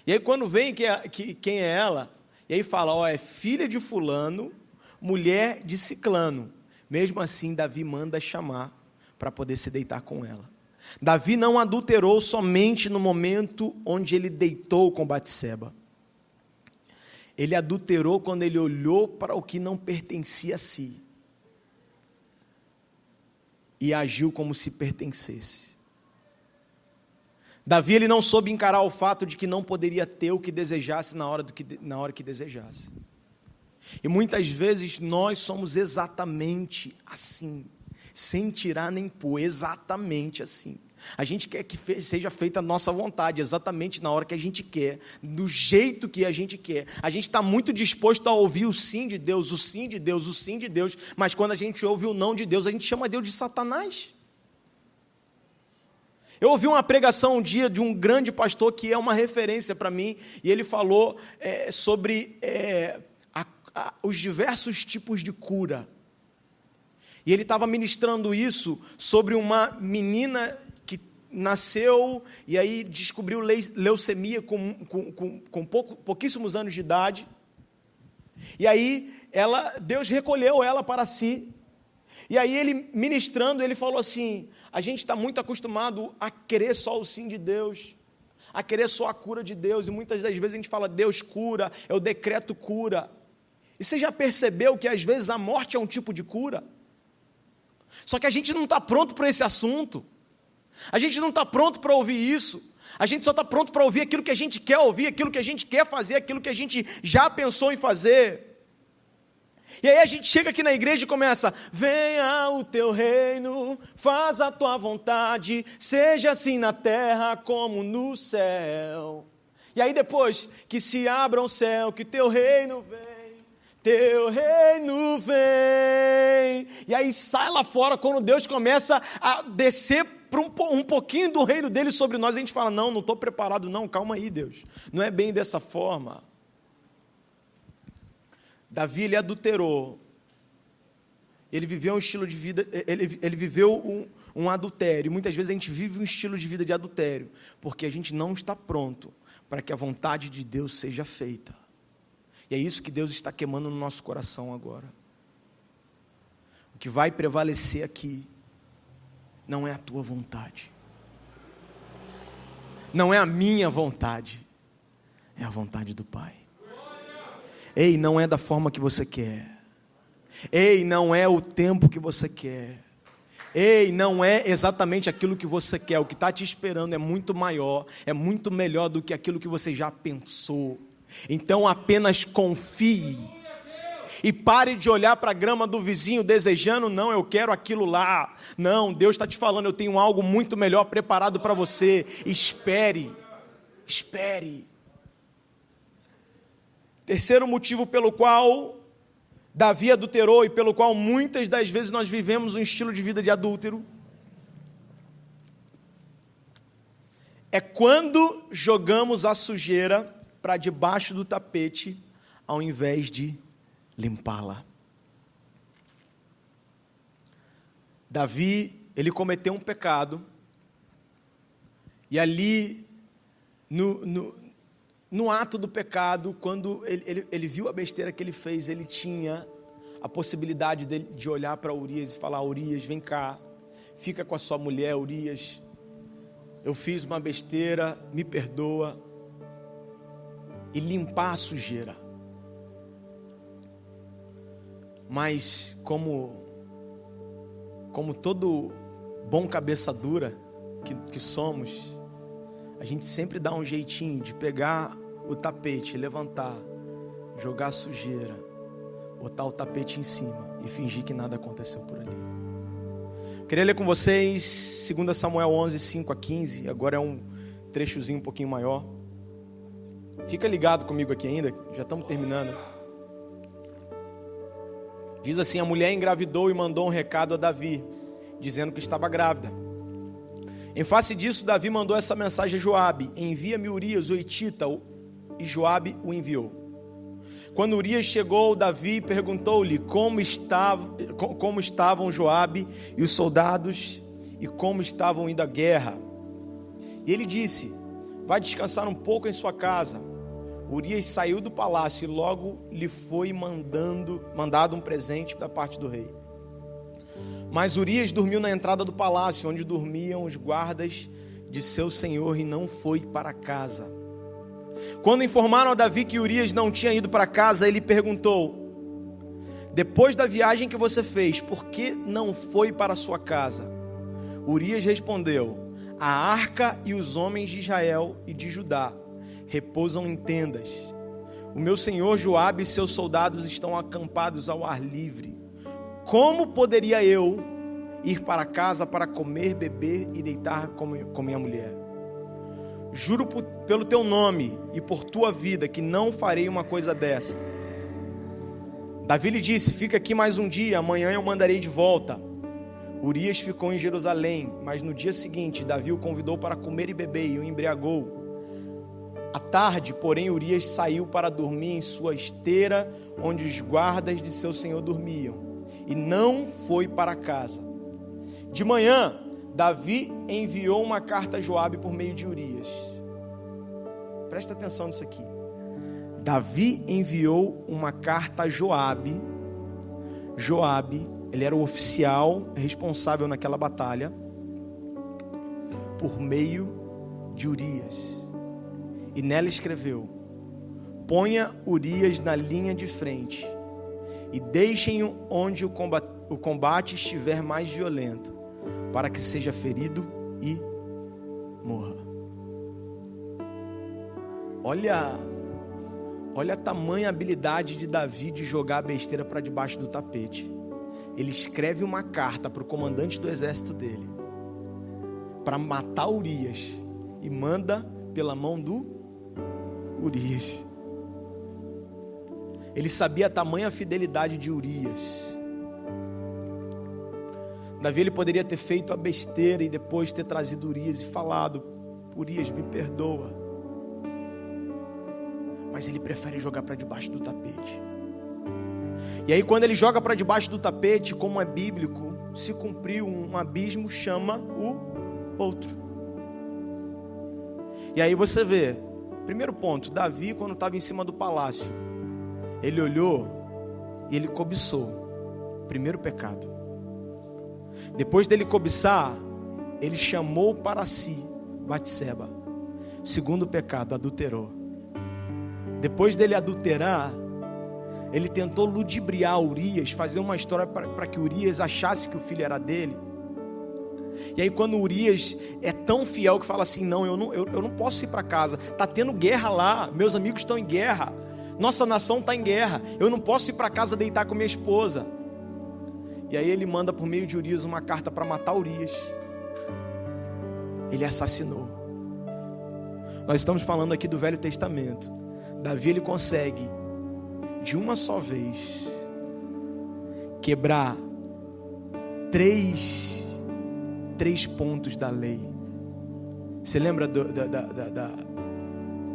E aí quando vem quem é ela, e aí fala, ó, é filha de fulano, mulher de ciclano. Mesmo assim, Davi manda chamar para poder se deitar com ela. Davi não adulterou somente no momento onde ele deitou com Batseba. Ele adulterou quando ele olhou para o que não pertencia a si e agiu como se pertencesse. Davi ele não soube encarar o fato de que não poderia ter o que desejasse na hora que desejasse. E muitas vezes nós somos exatamente assim, sem tirar nem pôr, exatamente assim. A gente quer que seja feita a nossa vontade, exatamente na hora que a gente quer, do jeito que a gente quer. A gente está muito disposto a ouvir o sim de Deus, o sim de Deus, o sim de Deus, mas quando a gente ouve o não de Deus, a gente chama Deus de Satanás. Eu ouvi uma pregação um dia de um grande pastor que é uma referência para mim, e ele falou sobre os diversos tipos de cura. E ele estava ministrando isso sobre uma menina que nasceu e aí descobriu leucemia com pouquíssimos anos de idade. E aí Deus recolheu ela para si. E aí ele ministrando, ele falou assim, a gente está muito acostumado a querer só o sim de Deus, a querer só a cura de Deus, e muitas das vezes a gente fala, Deus cura, eu decreto cura. E você já percebeu que às vezes a morte é um tipo de cura? Só que a gente não está pronto para esse assunto, a gente não está pronto para ouvir isso, a gente só está pronto para ouvir aquilo que a gente quer ouvir, aquilo que a gente quer fazer, aquilo que a gente já pensou em fazer. E aí a gente chega aqui na igreja e começa, venha o teu reino, faz a tua vontade, seja assim na terra como no céu. E aí depois, que se abra o céu, que teu reino vem. E aí sai lá fora, quando Deus começa a descer para um pouquinho do reino dele sobre nós, a gente fala, não estou preparado não, calma aí Deus, não é bem dessa forma. Davi, ele adulterou, ele viveu um estilo de vida, ele viveu um adultério, muitas vezes a gente vive um estilo de vida de adultério, porque a gente não está pronto para que a vontade de Deus seja feita, e é isso que Deus está queimando no nosso coração agora. O que vai prevalecer aqui, não é a tua vontade, não é a minha vontade, é a vontade do Pai. Ei, não é da forma que você quer. Ei, não é o tempo que você quer. Ei, não é exatamente aquilo que você quer. O que está te esperando é muito maior, é muito melhor do que aquilo que você já pensou. Então apenas confie E pare de olhar para a grama do vizinho desejando, não, eu quero aquilo lá. Não, Deus está te falando, eu tenho algo muito melhor preparado para você. Espere, espere. Terceiro motivo pelo qual Davi adulterou e pelo qual muitas das vezes nós vivemos um estilo de vida de adúltero, é quando jogamos a sujeira para debaixo do tapete, ao invés de limpá-la. Davi, ele cometeu um pecado, e ali, no ato do pecado, quando ele viu a besteira que ele fez, ele tinha a possibilidade de olhar para Urias e falar: Urias, vem cá, fica com a sua mulher, Urias, eu fiz uma besteira, me perdoa, e limpar a sujeira. Mas como todo bom cabeça dura que somos, a gente sempre dá um jeitinho de pegar o tapete, levantar, jogar a sujeira, botar o tapete em cima e fingir que nada aconteceu por ali. Queria ler com vocês 2 Samuel 11, 5 a 15, agora é um trechozinho um pouquinho maior. Fica ligado comigo aqui ainda, já estamos terminando. Diz assim: a mulher engravidou e mandou um recado a Davi, dizendo que estava grávida. Em face disso, Davi mandou essa mensagem a Joabe: envia-me Urias, o Hitita, e Joabe o enviou. Quando Urias chegou, Davi perguntou-lhe como estavam Joabe e os soldados e como estavam indo à guerra. E ele disse: vai descansar um pouco em sua casa. Urias saiu do palácio e logo lhe foi mandado um presente da parte do rei. Mas Urias dormiu na entrada do palácio, onde dormiam os guardas de seu senhor, e não foi para casa. Quando informaram a Davi que Urias não tinha ido para casa, ele perguntou: depois da viagem que você fez, por que não foi para sua casa? Urias respondeu: a arca e os homens de Israel e de Judá repousam em tendas. O meu senhor Joabe e seus soldados estão acampados ao ar livre. Como poderia eu ir para casa para comer, beber e deitar com minha mulher? Juro pelo teu nome e por tua vida que não farei uma coisa dessa. Davi lhe disse: fica aqui mais um dia, amanhã eu mandarei de volta. Urias ficou em Jerusalém, mas no dia seguinte Davi o convidou para comer e beber e o embriagou. À tarde, porém, Urias saiu para dormir em sua esteira, onde os guardas de seu senhor dormiam, e não foi para casa. De manhã, Davi enviou uma carta a Joabe por meio de Urias. Presta atenção nisso aqui. Davi enviou uma carta a Joabe. Joabe, ele era o oficial responsável naquela batalha, por meio de Urias. E nela escreveu: ponha Urias na linha de frente e deixem-o onde o combate estiver mais violento, para que seja ferido e morra. Olha a tamanha habilidade de Davi de jogar a besteira para debaixo do tapete. Ele escreve uma carta para o comandante do exército dele, para matar Urias, e manda pela mão do Urias. Ele sabia a tamanha fidelidade de Urias. Davi, ele poderia ter feito a besteira e depois ter trazido Urias e falado: Urias, me perdoa. Mas ele prefere jogar para debaixo do tapete. E aí, quando ele joga para debaixo do tapete, como é bíblico, se cumpriu um abismo, chama o outro. E aí você vê, primeiro ponto, Davi, quando estava em cima do palácio, ele olhou e ele cobiçou. Primeiro pecado. Depois dele cobiçar, ele chamou para si Batseba. Segundo pecado, adulterou. Depois dele adulterar, ele tentou ludibriar Urias, fazer uma história para que Urias achasse que o filho era dele. E aí quando Urias é tão fiel que fala assim: não, eu não posso ir para casa, está tendo guerra lá, meus amigos estão em guerra, Nossa nação está em guerra. Eu não posso ir para casa deitar com minha esposa. E aí ele manda por meio de Urias uma carta para matar Urias. Ele assassinou. Nós estamos falando aqui do Velho Testamento. Davi, ele consegue, de uma só vez, quebrar três pontos da lei. Você lembra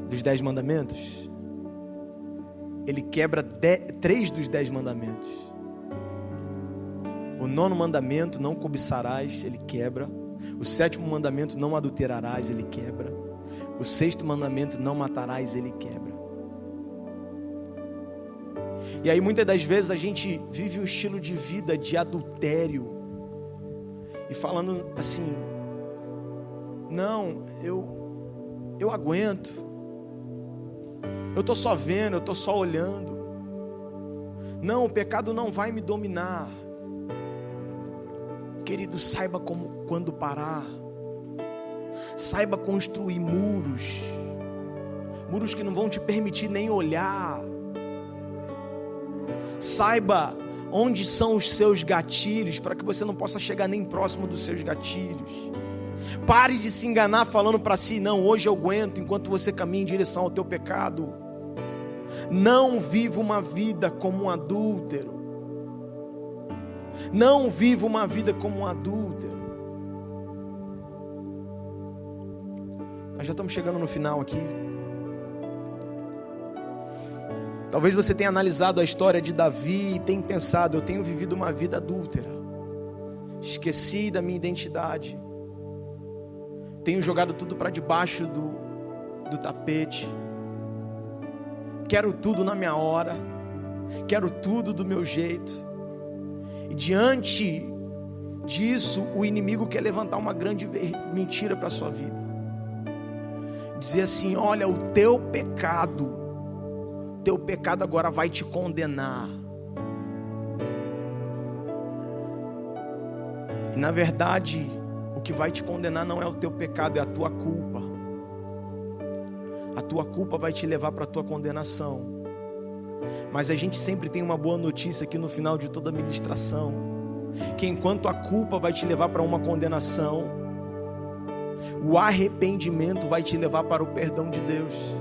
dos 10 mandamentos? Ele quebra 3 dos 10 mandamentos. O 9º mandamento, não cobiçarás, ele quebra. O 7º mandamento, não adulterarás, ele quebra. O 6º mandamento, não matarás, ele quebra. E aí muitas das vezes a gente vive um estilo de vida de adultério. E falando assim, não, eu aguento. Eu estou só vendo, eu estou só olhando. Não, o pecado não vai me dominar. Querido, saiba quando parar. Saiba construir muros. Muros que não vão te permitir nem olhar. Saiba onde são os seus gatilhos, para que você não possa chegar nem próximo dos seus gatilhos. Pare de se enganar falando para si, não, hoje eu aguento, enquanto você caminha em direção ao teu pecado. Não viva uma vida como um adúltero. Não viva uma vida como um adúltero. Nós já estamos chegando no final aqui. Talvez você tenha analisado a história de Davi e tenha pensado, eu tenho vivido uma vida adúltera. Esqueci da minha identidade. Tenho jogado tudo para debaixo do tapete. Quero tudo na minha hora. Quero tudo do meu jeito. E diante disso, o inimigo quer levantar uma grande mentira para a sua vida. Dizer assim, olha, o teu pecado agora vai te condenar. E na verdade, o que vai te condenar não é o teu pecado, é a tua culpa. A tua culpa vai te levar para a tua condenação. Mas a gente sempre tem uma boa notícia aqui no final de toda a ministração, que enquanto a culpa vai te levar para uma condenação, o arrependimento vai te levar para o perdão de Deus.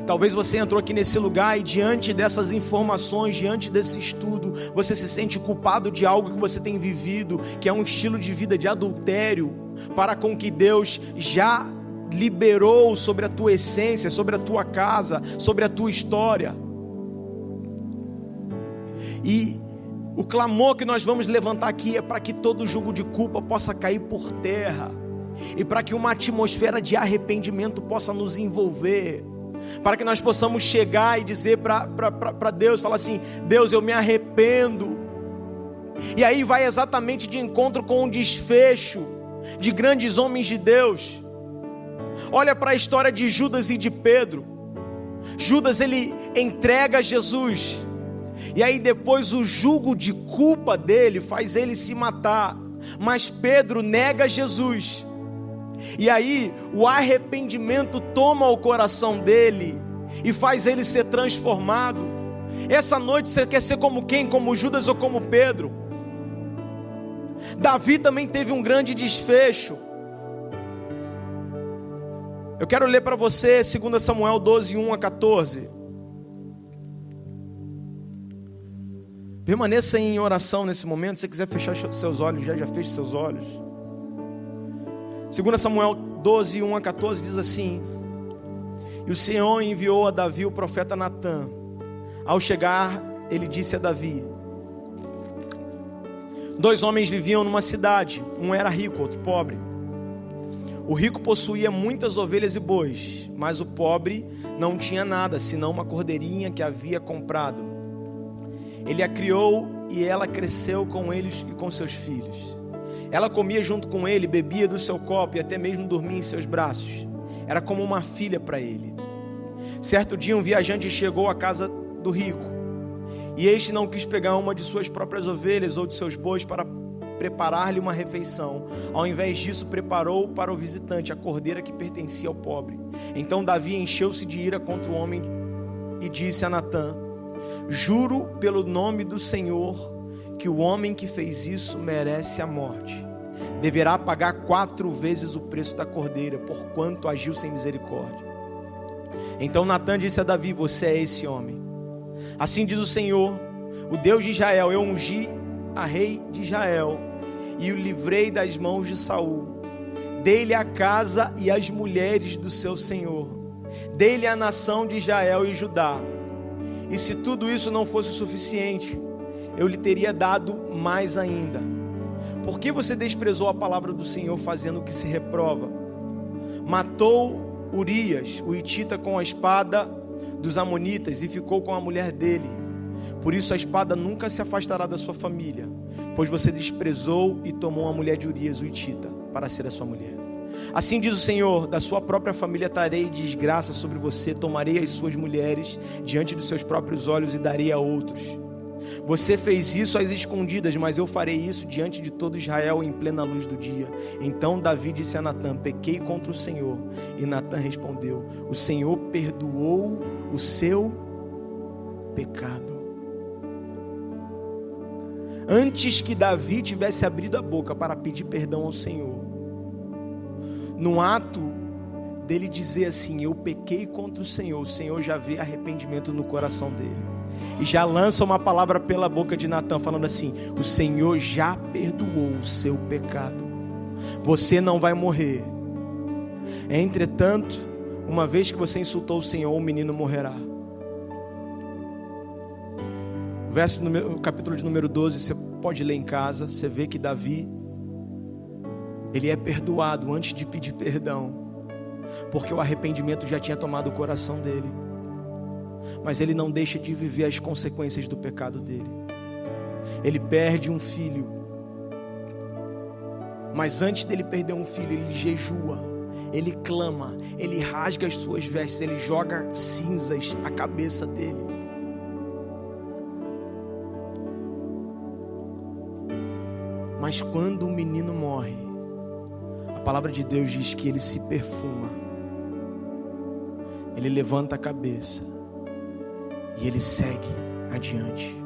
Talvez você entrou aqui nesse lugar e diante dessas informações, diante desse estudo, você se sente culpado de algo que você tem vivido, que é um estilo de vida de adultério, para com que Deus já liberou sobre a tua essência, sobre a tua casa, sobre a tua história. E o clamor que nós vamos levantar aqui é para que todo jugo de culpa possa cair por terra, e para que uma atmosfera de arrependimento possa nos envolver, para que nós possamos chegar e dizer para Deus, falar assim, Deus, eu me arrependo. E aí vai exatamente de encontro com o desfecho de grandes homens de Deus. Olha para a história de Judas e de Pedro. Judas, ele entrega Jesus, e aí depois o jugo de culpa dele faz ele se matar. Mas Pedro nega Jesus, e aí o arrependimento toma o coração dele e faz ele ser transformado. Essa noite você quer ser como quem? Como Judas ou como Pedro? Davi também teve um grande desfecho. Eu quero ler para você 2 Samuel 12, 1-14. Permaneça em oração nesse momento. Se você quiser fechar seus olhos, já feche seus olhos. 2 Samuel 12, 1-14 diz assim: E o Senhor enviou a Davi o profeta Natã. Ao chegar, ele disse a Davi: 2 homens viviam numa cidade, um era rico, outro pobre. O rico possuía muitas ovelhas e bois, mas o pobre não tinha nada, senão uma cordeirinha que havia comprado. Ele a criou e ela cresceu com eles e com seus filhos. Ela comia junto com ele, bebia do seu copo e até mesmo dormia em seus braços. Era como uma filha para ele. Certo dia um viajante chegou à casa do rico, e este não quis pegar uma de suas próprias ovelhas ou de seus bois para preparar-lhe uma refeição. Ao invés disso, preparou para o visitante a cordeira que pertencia ao pobre. Então Davi encheu-se de ira contra o homem e disse a Natã: juro pelo nome do Senhor que o homem que fez isso merece a morte. Deverá pagar 4 vezes o preço da cordeira, porquanto agiu sem misericórdia. Então Natã disse a Davi: você é esse homem. Assim diz o Senhor, o Deus de Israel: eu ungi a rei de Israel e o livrei das mãos de Saul. Dei-lhe a casa e as mulheres do seu senhor. Dei-lhe a nação de Israel e Judá. E se tudo isso não fosse suficiente, eu lhe teria dado mais ainda. Por que você desprezou a palavra do Senhor, fazendo o que se reprova? Matou Urias, o hitita, com a espada dos amonitas e ficou com a mulher dele. Por isso a espada nunca se afastará da sua família, pois você desprezou e tomou a mulher de Urias, o hitita, para ser a sua mulher. Assim diz o Senhor: da sua própria família trarei desgraça sobre você, tomarei as suas mulheres diante dos seus próprios olhos e darei a outros. Você fez isso às escondidas, mas eu farei isso diante de todo Israel em plena luz do dia. Então Davi disse a Natã: pequei contra o Senhor. E Natã respondeu: o Senhor perdoou o seu pecado. Antes que Davi tivesse abrido a boca para pedir perdão ao Senhor, no ato dele dizer assim: eu pequei contra o Senhor já vê arrependimento no coração dele. E já lança uma palavra pela boca de Natã, falando assim: o Senhor já perdoou o seu pecado. Você não vai morrer. Entretanto, uma vez que você insultou o Senhor, o menino morrerá. O capítulo de número 12, você pode ler em casa. Você vê que Davi, ele é perdoado antes de pedir perdão, porque o arrependimento já tinha tomado o coração dele. Mas ele não deixa de viver as consequências do pecado dele. Ele perde um filho, mas antes dele perder um filho, ele jejua, ele clama, ele rasga as suas vestes, ele joga cinzas à cabeça dele. Mas quando o menino morre, a palavra de Deus diz que ele se perfuma, ele levanta a cabeça e ele segue adiante.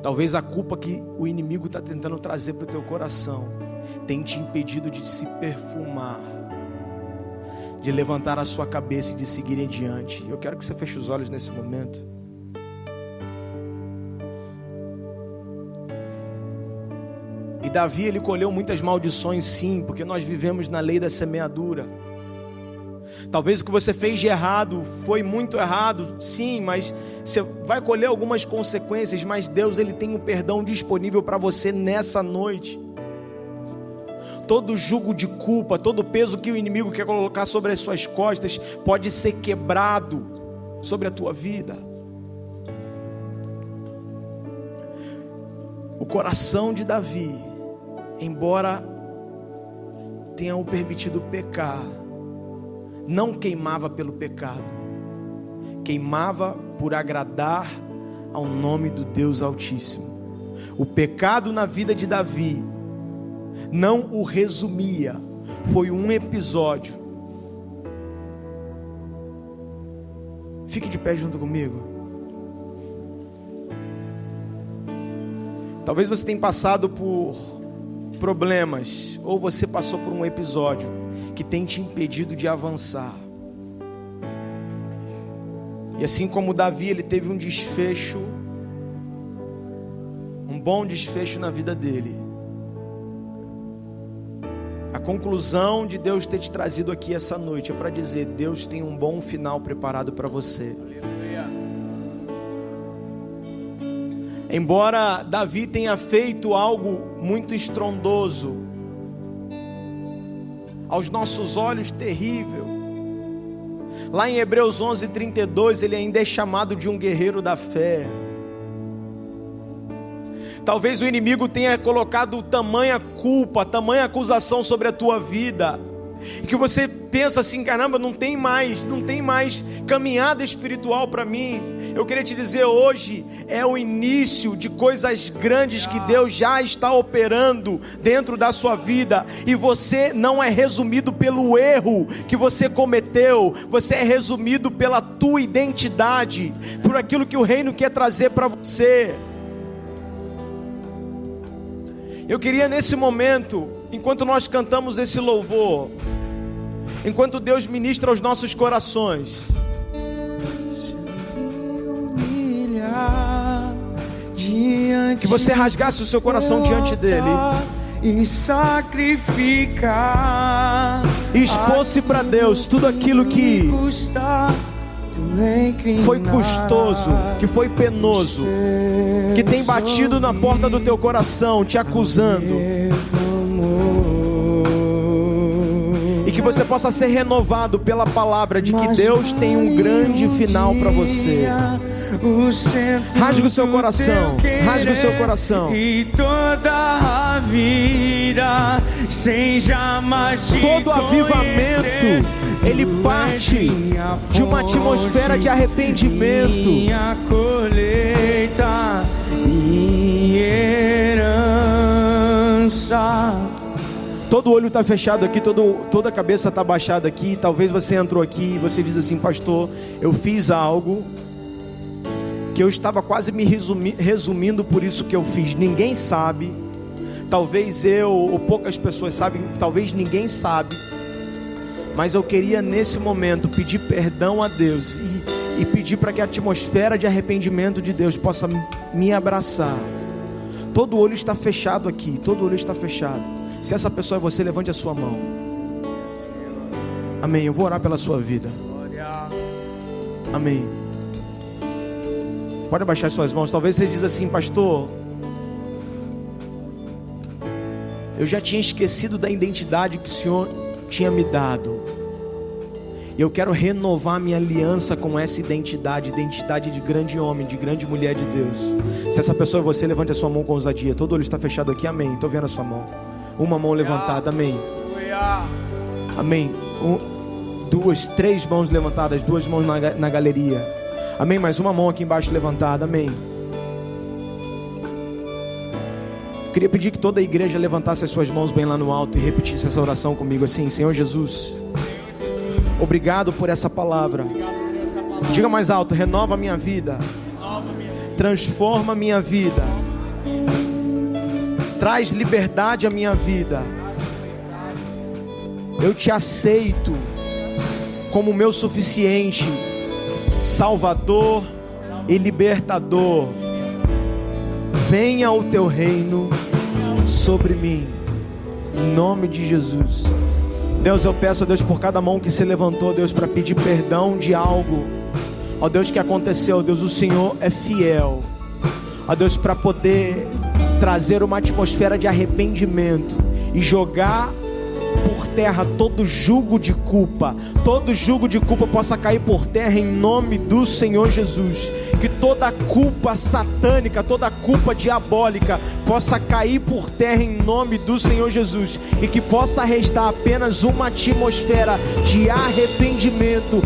Talvez a culpa que o inimigo está tentando trazer para o teu coração tem te impedido de se perfumar, de levantar a sua cabeça e de seguir adiante. Eu quero que você feche os olhos nesse momento. E Davi, ele colheu muitas maldições, sim, porque nós vivemos na lei da semeadura. Talvez o que você fez de errado foi muito errado, sim, mas você vai colher algumas consequências. Mas Deus, ele tem um perdão disponível para você nessa noite. Todo jugo de culpa, todo peso que o inimigo quer colocar sobre as suas costas pode ser quebrado sobre a tua vida. O coração de Davi, embora tenha o permitido pecar, não queimava pelo pecado, queimava por agradar ao nome do Deus Altíssimo. O pecado na vida de Davi não o resumia, foi um episódio. Fique de pé junto comigo. Talvez você tenha passado por problemas, ou você passou por um episódio que tem te impedido de avançar. E assim como Davi, ele teve um desfecho, um bom desfecho na vida dele. A conclusão de Deus ter te trazido aqui essa noite é para dizer: Deus tem um bom final preparado para você. Embora Davi tenha feito algo muito estrondoso, aos nossos olhos terrível, lá em Hebreus 11:32, ele ainda é chamado de um guerreiro da fé. Talvez o inimigo tenha colocado tamanha culpa, tamanha acusação sobre a tua vida, e que você pensa assim, caramba, não tem mais caminhada espiritual para mim. Eu queria te dizer, hoje é o início de coisas grandes que Deus já está operando dentro da sua vida, e você não é resumido pelo erro que você cometeu, você é resumido pela tua identidade, por aquilo que o reino quer trazer para você. Eu queria nesse momento, enquanto nós cantamos esse louvor, enquanto Deus ministra aos nossos corações, que você rasgasse o seu coração diante dele e sacrificar, e expôs-se para Deus tudo aquilo que foi custoso, que foi penoso, que tem batido na porta do teu coração, te acusando, e que você possa ser renovado pela palavra de que Deus tem um grande final para você. Rasgue o seu coração, rasgue o seu coração. E toda a vida, sem jamais te todo avivamento, ele parte de uma atmosfera de arrependimento. Minha colheita, minha herança. Todo olho está fechado aqui, toda a cabeça está baixada aqui. Talvez você entrou aqui e você diz assim: pastor, eu fiz algo que eu estava quase me resumindo por isso que eu fiz. Ninguém sabe, talvez eu ou poucas pessoas sabem, talvez ninguém sabe, mas eu queria nesse momento pedir perdão a Deus e pedir para que a atmosfera de arrependimento de Deus possa me abraçar. Todo olho está fechado aqui, todo olho está fechado. Se essa pessoa é você, levante a sua mão. Amém. Eu vou orar pela sua vida. Amém. Pode abaixar suas mãos. Talvez você diz assim: pastor, eu já tinha esquecido da identidade que o Senhor tinha me dado, e eu quero renovar minha aliança com essa identidade de grande homem, de grande mulher de Deus. Se essa pessoa é você, levante a sua mão com ousadia. Todo olho está fechado aqui, amém. Estou vendo a sua mão. Uma mão levantada, amém. Amém. 2, 3 mãos levantadas, 2 mãos na galeria. Amém, mais uma mão aqui embaixo levantada, amém. Queria pedir que toda a igreja levantasse as suas mãos bem lá no alto e repetisse essa oração comigo assim: Senhor Jesus, obrigado por essa palavra. Diga mais alto: renova a minha vida, transforma a minha vida, traz liberdade à minha vida. Eu te aceito como meu suficiente Salvador e libertador. Venha o teu reino sobre mim, em nome de Jesus. Deus, eu peço a Deus por cada mão que se levantou, Deus, para pedir perdão de algo, ó Deus, que aconteceu. Deus, o Senhor é fiel, ó Deus, para poder trazer uma atmosfera de arrependimento e jogar por terra todo jugo de culpa possa cair por terra em nome do Senhor Jesus. Que toda culpa satânica, toda culpa diabólica possa cair por terra em nome do Senhor Jesus, e que possa restar apenas uma atmosfera de arrependimento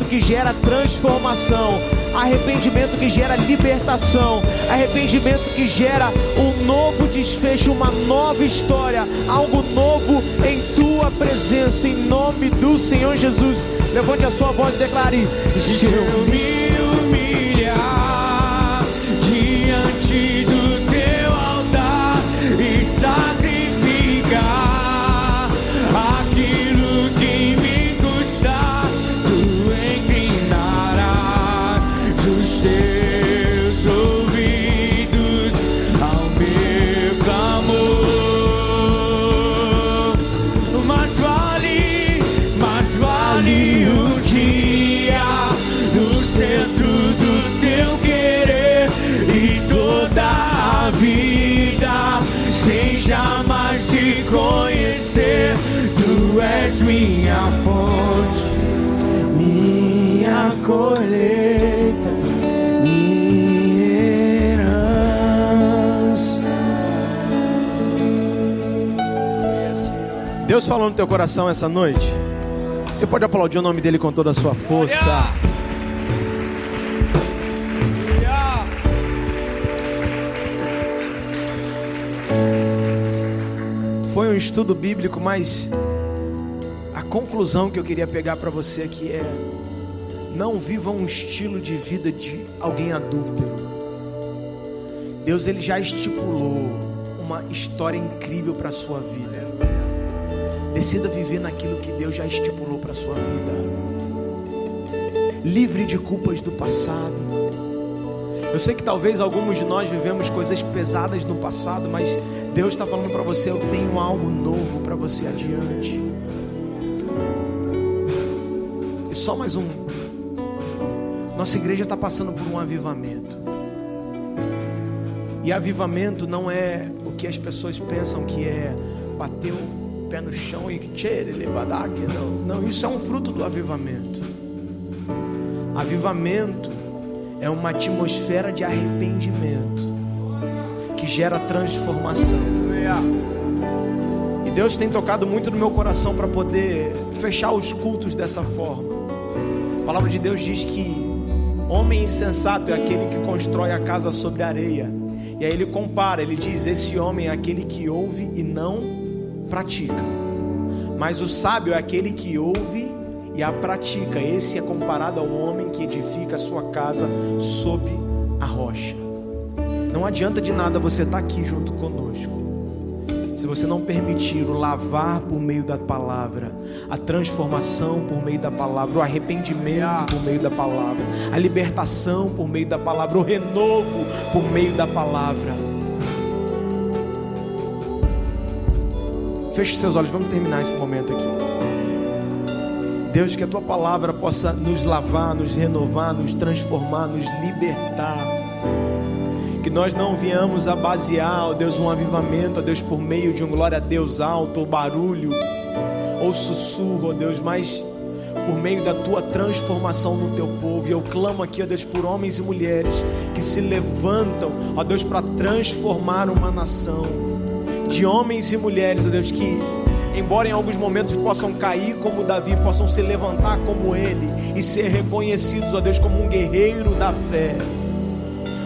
que gera transformação, arrependimento que gera libertação, arrependimento que gera um novo desfecho, uma nova história, algo novo em tua presença, em nome do Senhor Jesus. Levante a sua voz e declare: se eu me humilhar diante do teu altar e sacrificar aquilo que me custar, tu inclinarás os teus ouvidos ao meu clamor. Mas vale um dia no centro do teu querer, e toda a vida sem jamais te conhecer. Tu és minha fonte, minha colheita, minha herança. Deus falou no teu coração essa noite? Você pode aplaudir o nome dele com toda a sua força. Foi um estudo bíblico, mas a conclusão que eu queria pegar para você aqui é: não viva um estilo de vida de alguém adúltero. Deus, ele já estipulou uma história incrível para a sua vida. Decida viver naquilo que Deus já estipulou para a sua vida. Livre de culpas do passado. Eu sei que talvez alguns de nós vivemos coisas pesadas no passado, mas Deus está falando para você: eu tenho algo novo para você adiante. E só mais um. Nossa igreja está passando por um avivamento. E avivamento não é o que as pessoas pensam que é bater o pé no chão e não, isso é um fruto do avivamento. Avivamento é uma atmosfera de arrependimento que gera transformação. E Deus tem tocado muito no meu coração para poder fechar os cultos dessa forma. A palavra de Deus diz que homem insensato é aquele que constrói a casa sobre areia. E aí ele compara, ele diz: esse homem é aquele que ouve e não pratica, mas o sábio é aquele que ouve e a pratica. Esse é comparado ao homem que edifica a sua casa sob a rocha. Não adianta de nada você estar aqui junto conosco se você não permitir o lavar por meio da palavra, a transformação por meio da palavra, o arrependimento por meio da palavra, a libertação por meio da palavra, o renovo por meio da palavra. Feche os seus olhos, vamos terminar esse momento aqui. Deus, que a tua palavra possa nos lavar, nos renovar, nos transformar, nos libertar. Que nós não viemos a basear, ó Deus, um avivamento, ó Deus, por meio de um glória a Deus alto, ou barulho, ou sussurro, ó Deus, mas por meio da tua transformação no teu povo. E eu clamo aqui, ó Deus, por homens e mulheres que se levantam, ó Deus, para transformar uma nação. De homens e mulheres, ó Deus, que embora em alguns momentos possam cair como Davi, possam se levantar como ele e ser reconhecidos, ó Deus, como um guerreiro da fé.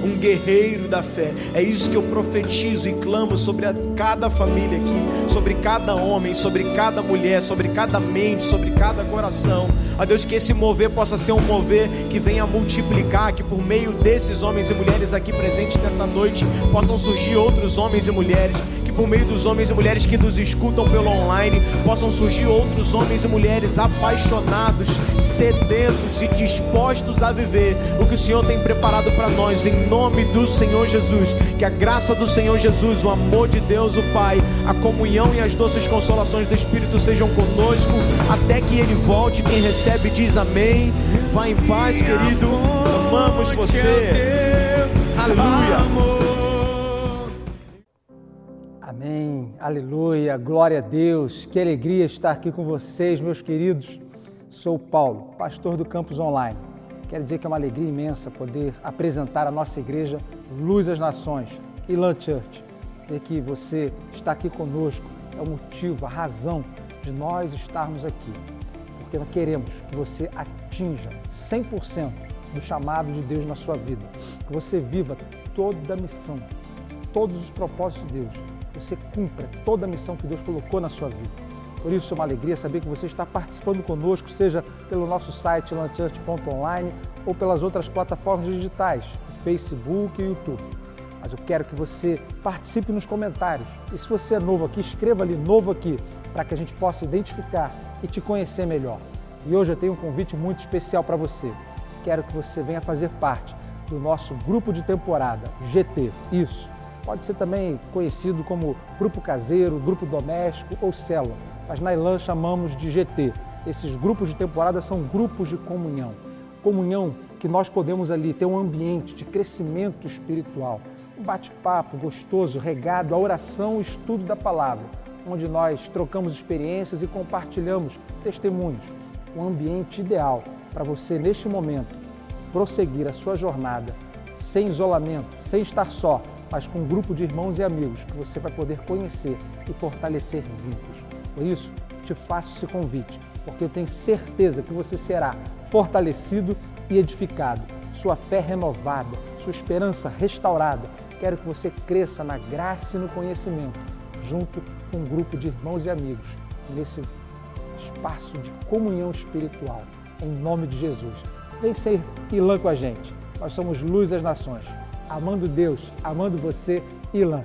Um guerreiro da fé. É isso que eu profetizo e clamo sobre cada família aqui, sobre cada homem, sobre cada mulher, sobre cada mente, sobre cada coração. Ó Deus, que esse mover possa ser um mover que venha multiplicar, que por meio desses homens e mulheres aqui presentes nessa noite possam surgir outros homens e mulheres, que por meio dos homens e mulheres que nos escutam pelo online possam surgir outros homens e mulheres apaixonados, sedentos e dispostos a viver o que o Senhor tem preparado para nós, em nome do Senhor Jesus. Que a graça do Senhor Jesus, o amor de Deus o Pai, a comunhão e as doces consolações do Espírito sejam conosco até que Ele volte. Quem recebe diz amém. Vá em paz, querido, amamos você. Aleluia. Amém, aleluia, glória a Deus. Que alegria estar aqui com vocês, meus queridos. Sou Paulo, pastor do Campus Online. Quero dizer que é uma alegria imensa poder apresentar a nossa igreja Luz às Nações, Elan Church. Dizer que você está aqui conosco é o motivo, a razão de nós estarmos aqui. Porque nós queremos que você atinja 100% do chamado de Deus na sua vida. Que você viva toda a missão, todos os propósitos de Deus. Que você cumpra toda a missão que Deus colocou na sua vida. Por isso é uma alegria saber que você está participando conosco, seja pelo nosso site elanchurch.online ou pelas outras plataformas digitais, Facebook e YouTube. Mas eu quero que você participe nos comentários. E se você é novo aqui, escreva ali "novo aqui", para que a gente possa identificar e te conhecer melhor. E hoje eu tenho um convite muito especial para você. Quero que você venha fazer parte do nosso grupo de temporada, GT. Isso. Pode ser também conhecido como grupo caseiro, grupo doméstico ou célula. Mas na Elan chamamos de GT. Esses grupos de temporada são grupos de comunhão. Comunhão que nós podemos ali ter um ambiente de crescimento espiritual. Um bate-papo gostoso, regado à oração e estudo da palavra, onde nós trocamos experiências e compartilhamos testemunhos. Um ambiente ideal para você, neste momento, prosseguir a sua jornada sem isolamento, sem estar só, mas com um grupo de irmãos e amigos que você vai poder conhecer e fortalecer vínculos. Por isso, te faço esse convite, porque eu tenho certeza que você será fortalecido e edificado, sua fé renovada, sua esperança restaurada. Quero que você cresça na graça e no conhecimento, junto com um grupo de irmãos e amigos, nesse espaço de comunhão espiritual, em nome de Jesus. Vem ser ILAM com a gente. Nós somos Luz às Nações. Amando Deus, amando você, ILAM.